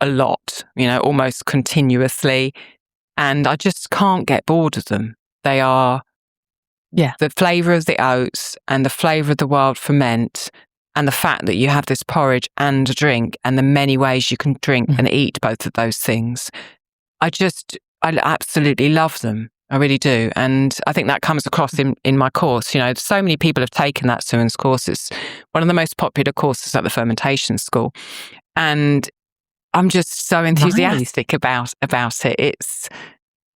lot, almost continuously. And I just can't get bored of them. They are the flavour of the oats and the flavour of the wild ferment and the fact that you have this porridge and a drink and the many ways you can drink and eat both of those things. I absolutely love them. I really do. And I think that comes across in my course. So many people have taken that Suins course. It's one of the most popular courses at the fermentation school. And I'm just so enthusiastic about it.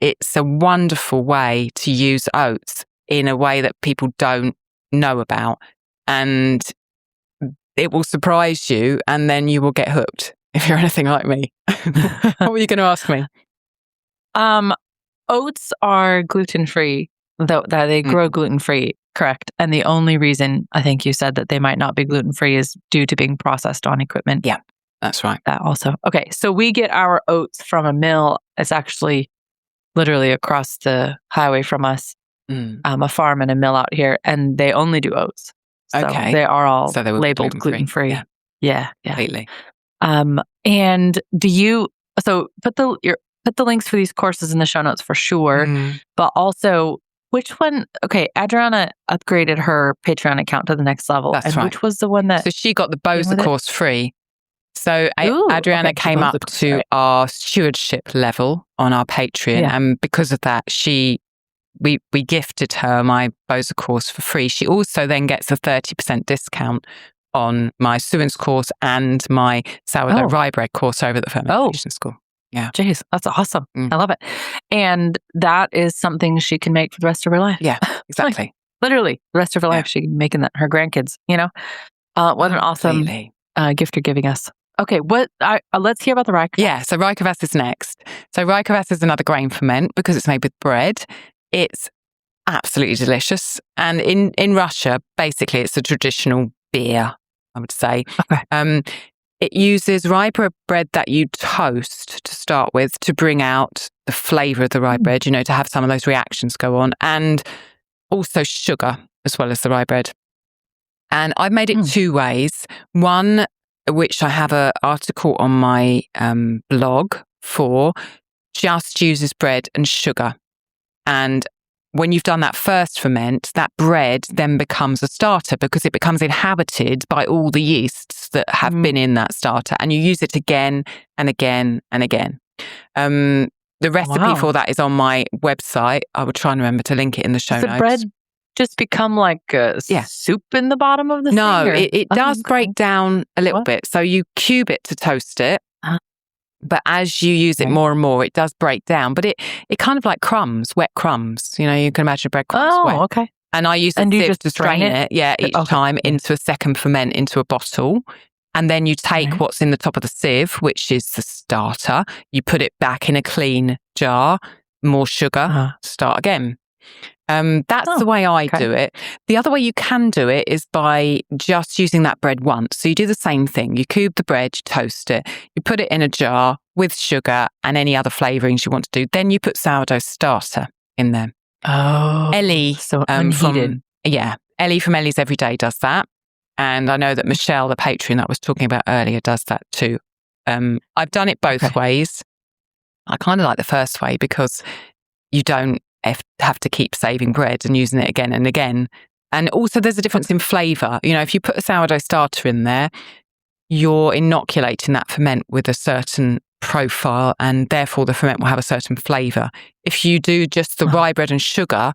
It's a wonderful way to use oats in a way that people don't know about. And it will surprise you and then you will get hooked if you're anything like me. What were you going to ask me? Oats are gluten-free, though that they grow gluten-free, correct? And the only reason I think you said that they might not be gluten-free is due to being processed on equipment. Yeah, that's right. That also. Okay, so we get our oats from a mill. It's actually literally across the highway from us, a farm and a mill out here, and they only do oats. So they are all labeled gluten-free. Yeah. Completely. And do you... So put the links for these courses in the show notes for sure. But also, which one? Okay, Adriana upgraded her Patreon account to the next level. That's right. Which was the one that... So she got the boza course free. So Adriana came up to our stewardship level on our Patreon. And because of that, we gifted her my boza course for free. She also then gets a 30% discount on my Suins course and my sourdough rye bread course over at the fermentation school. Yeah. Jeez, that's awesome. I love it. And that is something she can make for the rest of her life. Yeah, exactly. Literally, the rest of her life, she can be making that her grandkids, What an awesome gift you're giving us. Okay, let's hear about the rye kvass. Yeah, so rye kvass is next. So rye kvass is another grain ferment because it's made with bread. It's absolutely delicious. And in Russia, basically, it's a traditional beer, I would say. Okay. It uses rye bread that you toast to start with to bring out the flavour of the rye bread, to have some of those reactions go on, and also sugar as well as the rye bread. And I've made it 2 ways. One, which I have an article on my blog for, just uses bread and sugar. And when you've done that first ferment, that bread then becomes a starter because it becomes inhabited by all the yeasts that have been in that starter, and you use it again and again and again. The recipe for that is on my website. I will try and remember to link it in the show notes. Does the bread just become like a soup in the bottom of the thing? No, it does break down a little bit. So you cube it to toast it. But as you use it more and more, it does break down. But it kind of like crumbs, wet crumbs. You can imagine breadcrumbs wet. Okay. And I use a sieve to strain it, each time into a second ferment, into a bottle. And then you take what's in the top of the sieve, which is the starter. You put it back in a clean jar, more sugar, start again. That's the way I do it. The other way you can do it is by just using that bread once. So you do the same thing. You cube the bread, you toast it, you put it in a jar with sugar and any other flavourings you want to do. Then you put sourdough starter in there. Oh, Ellie, so unheated. Ellie from Ellie's Everyday does that. And I know that Michelle, the patron that I was talking about earlier, does that too. I've done it both ways. I kind of like the first way because you don't have to keep saving bread and using it again and again. And also there's a difference in flavour. You know, if you put a sourdough starter in there, you're inoculating that ferment with a certain profile and therefore the ferment will have a certain flavour. If you do just the rye bread and sugar,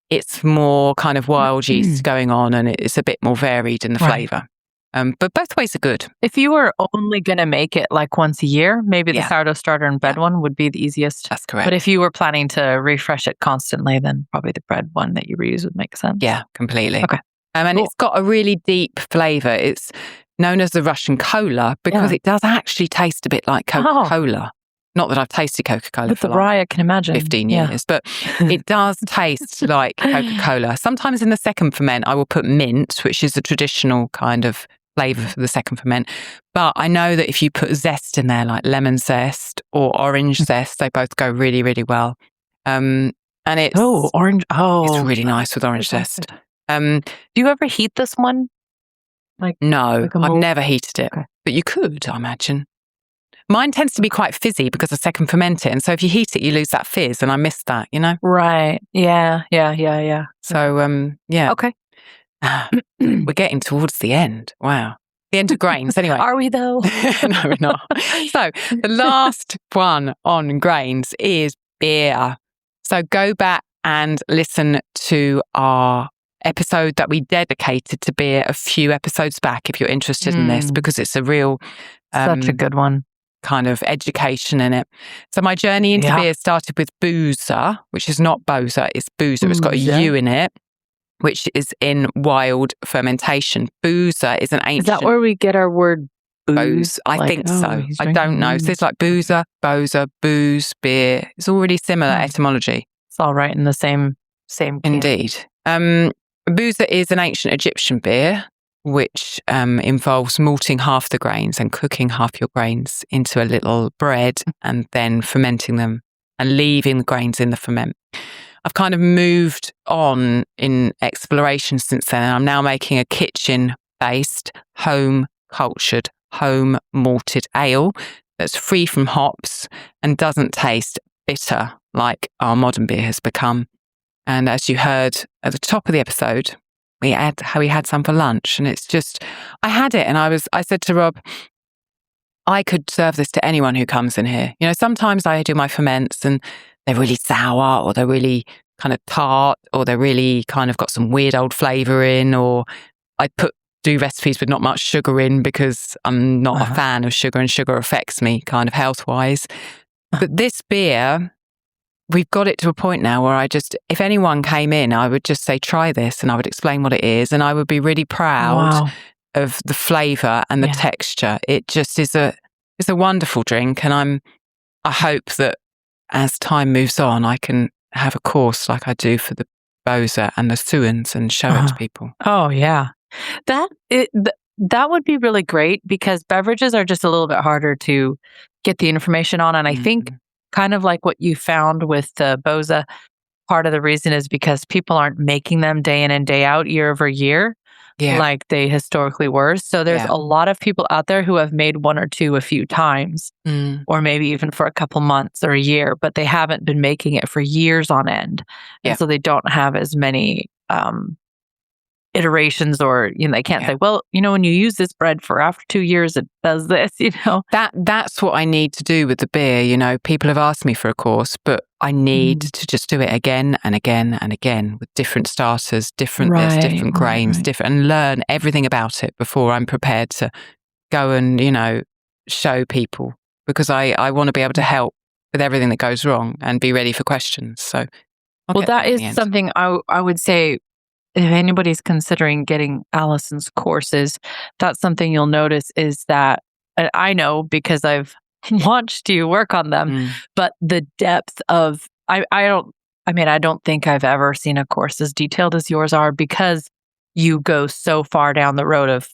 it's more kind of wild yeast going on and it's a bit more varied in the flavour. But both ways are good. If you were only going to make it like once a year, maybe the sourdough starter and bread one would be the easiest. That's correct. But if you were planning to refresh it constantly, then probably the bread one that you reuse would make sense. Yeah, completely. Okay. And it's got a really deep flavour. It's known as the Russian cola because it does actually taste a bit like Coca-Cola. Not that I've tasted Coca-Cola With for the rye, I can imagine. 15 years, but it does taste like Coca-Cola. Sometimes in the second ferment, I will put mint, which is a traditional kind of flavour for the second ferment. But I know that if you put zest in there, like lemon zest or orange zest, they both go really, really well. And it's orange. It's really nice with orange zest. Do you ever heat this one? No, I've never heated it, but you could, I imagine. Mine tends to be quite fizzy because I second ferment it. And so if you heat it, you lose that fizz. And I miss that, you know? Right. Yeah. So, yeah. Okay. We're getting towards the end. Wow. The end of grains, anyway. Are we though? No, we're not. So the last one on grains is beer. So go back and listen to our episode that we dedicated to beer a few episodes back if you're interested in this, because it's a real... such a good one. Kind of education in it. So my journey into beer started with boza, which is not boza, it's boozer. It's got a U in it, which is in wild fermentation. Boozer is an ancient... Is that where we get our word booze? I think so. I don't know. So it's like boozer, boza, booze, beer. It's all really similar etymology. It's all right in the same Indeed. Boozer is an ancient Egyptian beer, which involves malting half the grains and cooking half your grains into a little bread and then fermenting them and leaving the grains in the ferment. I've kind of moved on in exploration since then, and I'm now making a kitchen-based, home-cultured, home-malted ale that's free from hops and doesn't taste bitter like our modern beer has become. And as you heard at the top of the episode, we had some for lunch, and it's just, I had it and I said to Rob, I could serve this to anyone who comes in here. You know, sometimes I do my ferments and they're really sour or they're really kind of tart or they're really kind of got some weird old flavour in, or I do recipes with not much sugar in because I'm not a fan of sugar and sugar affects me kind of health-wise. But this beer... we've got it to a point now where if anyone came in, I would just say, try this, and I would explain what it is, and I would be really proud of the flavour and the texture. It just is it's a wonderful drink, and I hope that as time moves on, I can have a course like I do for the boza and the suans and show it to people. Oh, yeah. That would be really great because beverages are just a little bit harder to get the information on, and I think kind of like what you found with the boza, part of the reason is because people aren't making them day in and day out, year over year, like they historically were. So there's a lot of people out there who have made one or two a few times, or maybe even for a couple months or a year, but they haven't been making it for years on end. And so they don't have as many iterations, or they can't say, well, when you use this bread for after 2 years, it does this. That's what I need to do with the beer. People have asked me for a course, but I need to just do it again and again and again with different starters, different grains, different, and learn everything about it before I'm prepared to go and show people, because I want to be able to help with everything that goes wrong and be ready for questions. So that is something I would say. If anybody's considering getting Alison's courses, that's something you'll notice is that, and I know because I've watched you work on them, but the depth of, I don't think I've ever seen a course as detailed as yours are, because you go so far down the road of,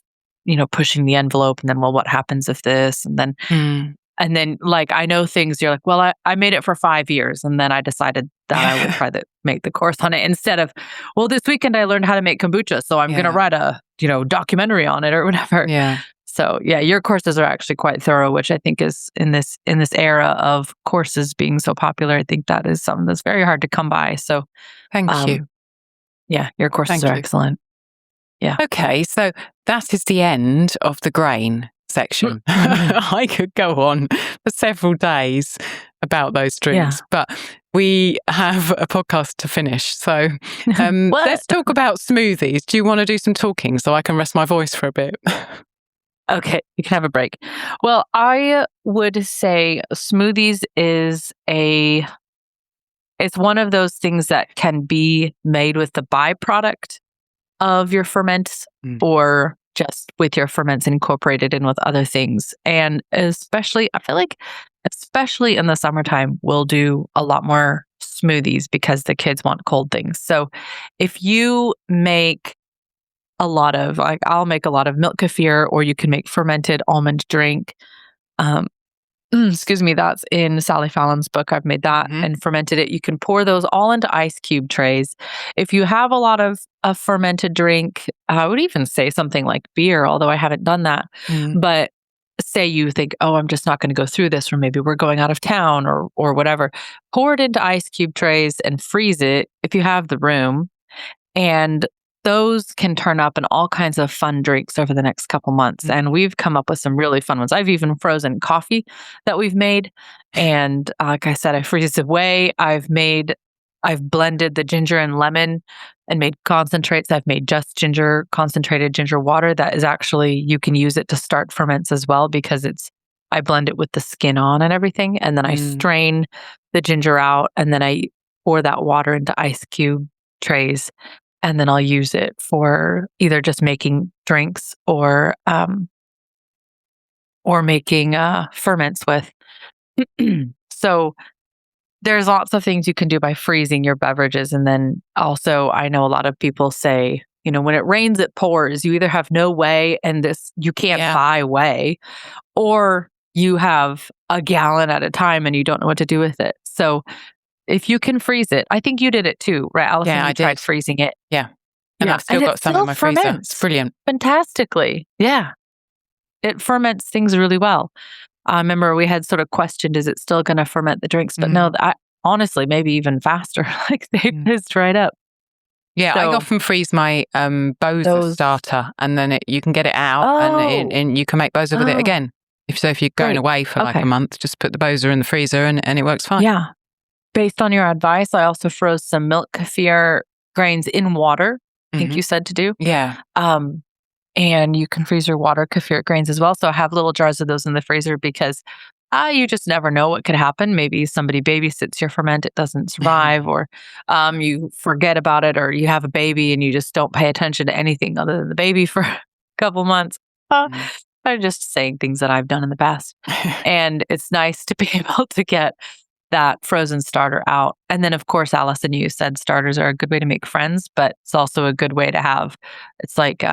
pushing the envelope and then, well, what happens if this? And then And then like, I know things you're like, well, I made it for 5 years. And then I decided that I would try to make the course on it instead of, well, this weekend I learned how to make kombucha. So I'm going to write a, documentary on it or whatever. Yeah. So yeah, your courses are actually quite thorough, which I think is in this era of courses being so popular. I think that is something that's very hard to come by. So Thank you. Yeah, your courses are excellent. Yeah. Okay, so that is the end of the grain section. I could go on for several days about those drinks, but we have a podcast to finish. So let's talk about smoothies. Do you want to do some talking so I can rest my voice for a bit? Okay, you can have a break. Well, I would say smoothies it's one of those things that can be made with the byproduct of your ferments or just with your ferments incorporated in with other things. And especially, I feel like, especially in the summertime, we'll do a lot more smoothies because the kids want cold things. So if you make I'll make a lot of milk kefir, or you can make fermented almond drink. Excuse me, that's in Sally Fallon's book. I've made that and fermented it. You can pour those all into ice cube trays. If you have a lot of a fermented drink, I would even say something like beer, although I haven't done that. But say you think, oh, I'm just not going to go through this, or maybe we're going out of town or whatever. Pour it into ice cube trays and freeze it if you have the room. And those can turn up in all kinds of fun drinks over the next couple months. And we've come up with some really fun ones. I've even frozen coffee that we've made. And like I said, I freeze it Whey. I've blended the ginger and lemon and made concentrates. I've made just concentrated ginger water that is actually, you can use it to start ferments as well, because I blend it with the skin on and everything. And then I strain the ginger out, and then I pour that water into ice cube trays. And then I'll use it for either just making drinks or making ferments with. So there's lots of things you can do by freezing your beverages. And then also, I know a lot of people say, when it rains, it pours. You either have no Whey and you can't buy Whey, or you have a gallon at a time and you don't know what to do with it. So if you can freeze it, I think you did it too, right, Allison? Yeah, I tried freezing it. Yeah. And I've still got some in my freezer. It's brilliant. Fantastically. Yeah. It ferments things really well. I remember we had sort of questioned, is it still going to ferment the drinks? But no, honestly, maybe even faster. Like they fizzed right up. Yeah, I often freeze my boza starter, and then you can get it out and you can make boza with it again. If you're going away for like a month, just put the boza in the freezer and it works fine. Yeah. Based on your advice, I also froze some milk kefir grains in water. I think you said to do. Yeah. And you can freeze your water kefir grains as well. So I have little jars of those in the freezer because you just never know what could happen. Maybe somebody babysits your ferment, it doesn't survive, or you forget about it, or you have a baby and you just don't pay attention to anything other than the baby for a couple months. I'm just saying things that I've done in the past. And it's nice to be able to get that frozen starter out. And then, of course, Allison, you said starters are a good way to make friends, but it's also a good way to have, it's like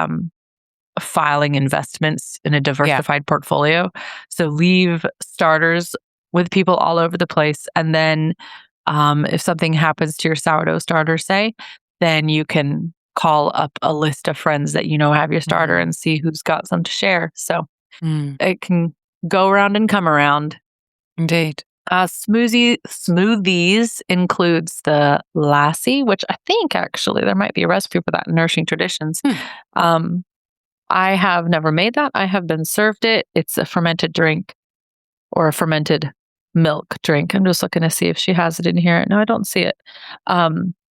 filing investments in a diversified portfolio. So leave starters with people all over the place. And then if something happens to your sourdough starter, say, then you can call up a list of friends that have your starter and see who's got some to share. So it can go around and come around. Indeed. Smoothies includes the lassi, which I think actually there might be a recipe for that in Nourishing Traditions. I have never made that. I have been served it. It's a fermented drink or a fermented milk drink. I'm just looking to see if she has it in here. No, I don't see it.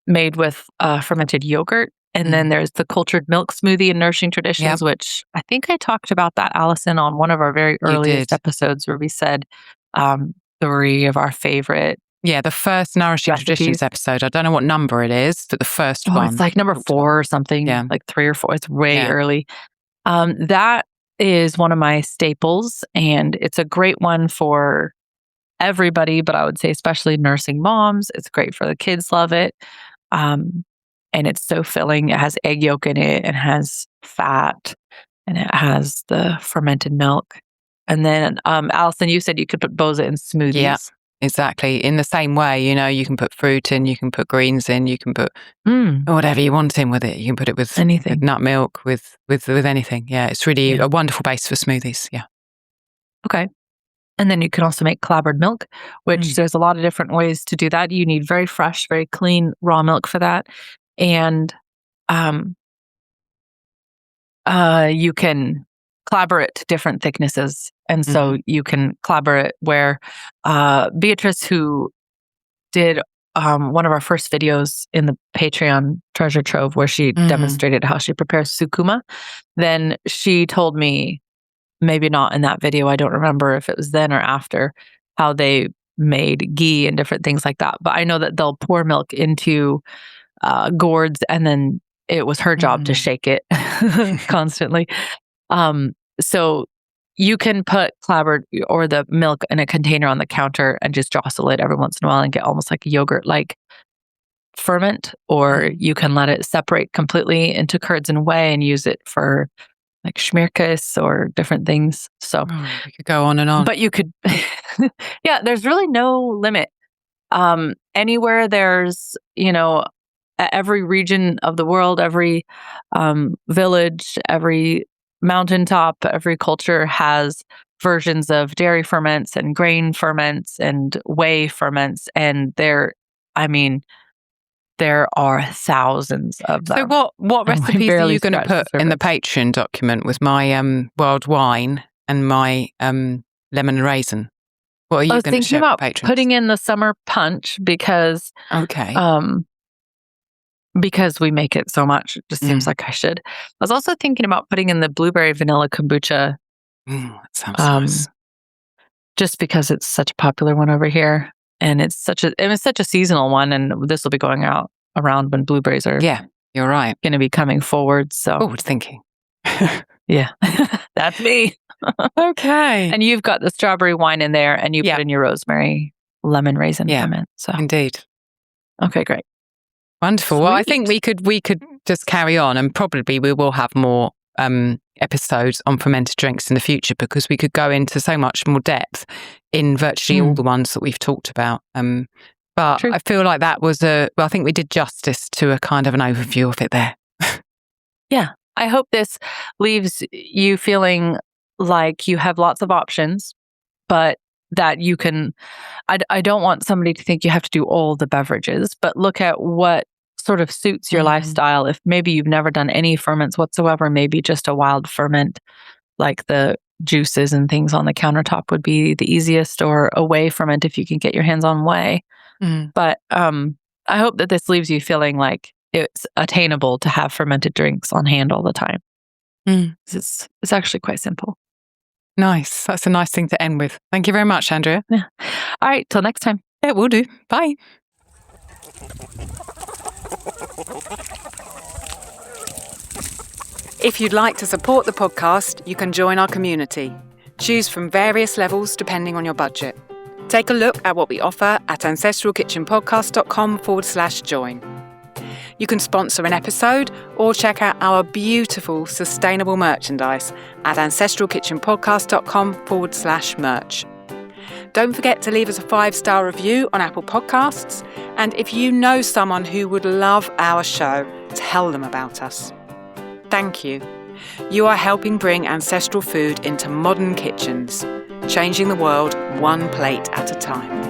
Made with fermented yogurt. And then there's the cultured milk smoothie in Nourishing Traditions, which I think I talked about that, Allison, on one of our very earliest episodes where we said 3 of our favorite. Yeah, the first Nourishing Traditions episode. I don't know what number it is, but the first one. It's like number 4 or something. Yeah. Like 3 or 4. It's way early. That is one of my staples, and it's a great one for everybody, but I would say especially nursing moms. It's great for the kids, love it. And it's so filling. It has egg yolk in it, and has fat, and it has the fermented milk. And then, Alison, you said you could put boza in smoothies. Yeah, exactly. In the same way, you can put fruit in, you can put greens in, you can put whatever you want in with it. You can put it with anything, with nut milk, with anything. Yeah, it's really a wonderful base for smoothies. Yeah. Okay. And then you can also make clabbered milk, which there's a lot of different ways to do that. You need very fresh, very clean raw milk for that. And you can clabber it to different thicknesses. And so you can clabber it where Beatrice, who did one of our first videos in the Patreon treasure trove where she demonstrated how she prepares sukuma, then she told me, maybe not in that video, I don't remember if it was then or after, how they made ghee and different things like that. But I know that they'll pour milk into gourds, and then it was her job to shake it constantly. So you can put clabbered or the milk in a container on the counter and just jostle it every once in a while and get almost like a yogurt-like ferment, or you can let it separate completely into curds and whey and use it for like schmirkes or different things. So you could go on and on. But you could, there's really no limit. Anywhere there's, every region of the world, every village, every mountaintop, every culture has versions of dairy ferments and grain ferments and whey ferments. And there are thousands of them. So what recipes are you going to put in the Patreon document with my wild wine and my lemon and raisin? What are you going to share? I was thinking about putting in the summer punch because we make it so much. It just seems like I should. I was also thinking about putting in the blueberry vanilla kombucha. That sounds nice. Just because it's such a popular one over here. And it's such a seasonal one, and this will be going out around when blueberries are. Yeah, you're right. Going to be coming forward. So forward thinking. Yeah, that's me. Okay. And you've got the strawberry wine in there, and you put in your rosemary, lemon, raisin ferment. So indeed. Okay, great, wonderful. Sweet. Well, I think we could just carry on, and probably we will have more episodes on fermented drinks in the future, because we could go into so much more depth in virtually all the ones that we've talked about. But True. I feel like that was I think we did justice to a kind of an overview of it there. Yeah. I hope this leaves you feeling like you have lots of options, but that you can, I don't want somebody to think you have to do all the beverages, but look at what sort of suits your lifestyle. If maybe you've never done any ferments whatsoever, maybe just a wild ferment, like the juices and things on the countertop would be the easiest, or a whey ferment if you can get your hands on whey. But I hope that this leaves you feeling like it's attainable to have fermented drinks on hand all the time. It's actually quite simple. Nice. That's a nice thing to end with. Thank you very much, Andrea. Yeah. All right. Till next time. Yeah, will do. Bye. If you'd like to support the podcast, you can join our community. Choose from various levels depending on your budget. Take a look at what we offer at ancestralkitchenpodcast.com/join. You can sponsor an episode or check out our beautiful sustainable merchandise at ancestralkitchenpodcast.com/merch. Don't forget to leave us a 5-star review on Apple Podcasts. And if you know someone who would love our show, tell them about us. Thank you. You are helping bring ancestral food into modern kitchens, changing the world one plate at a time.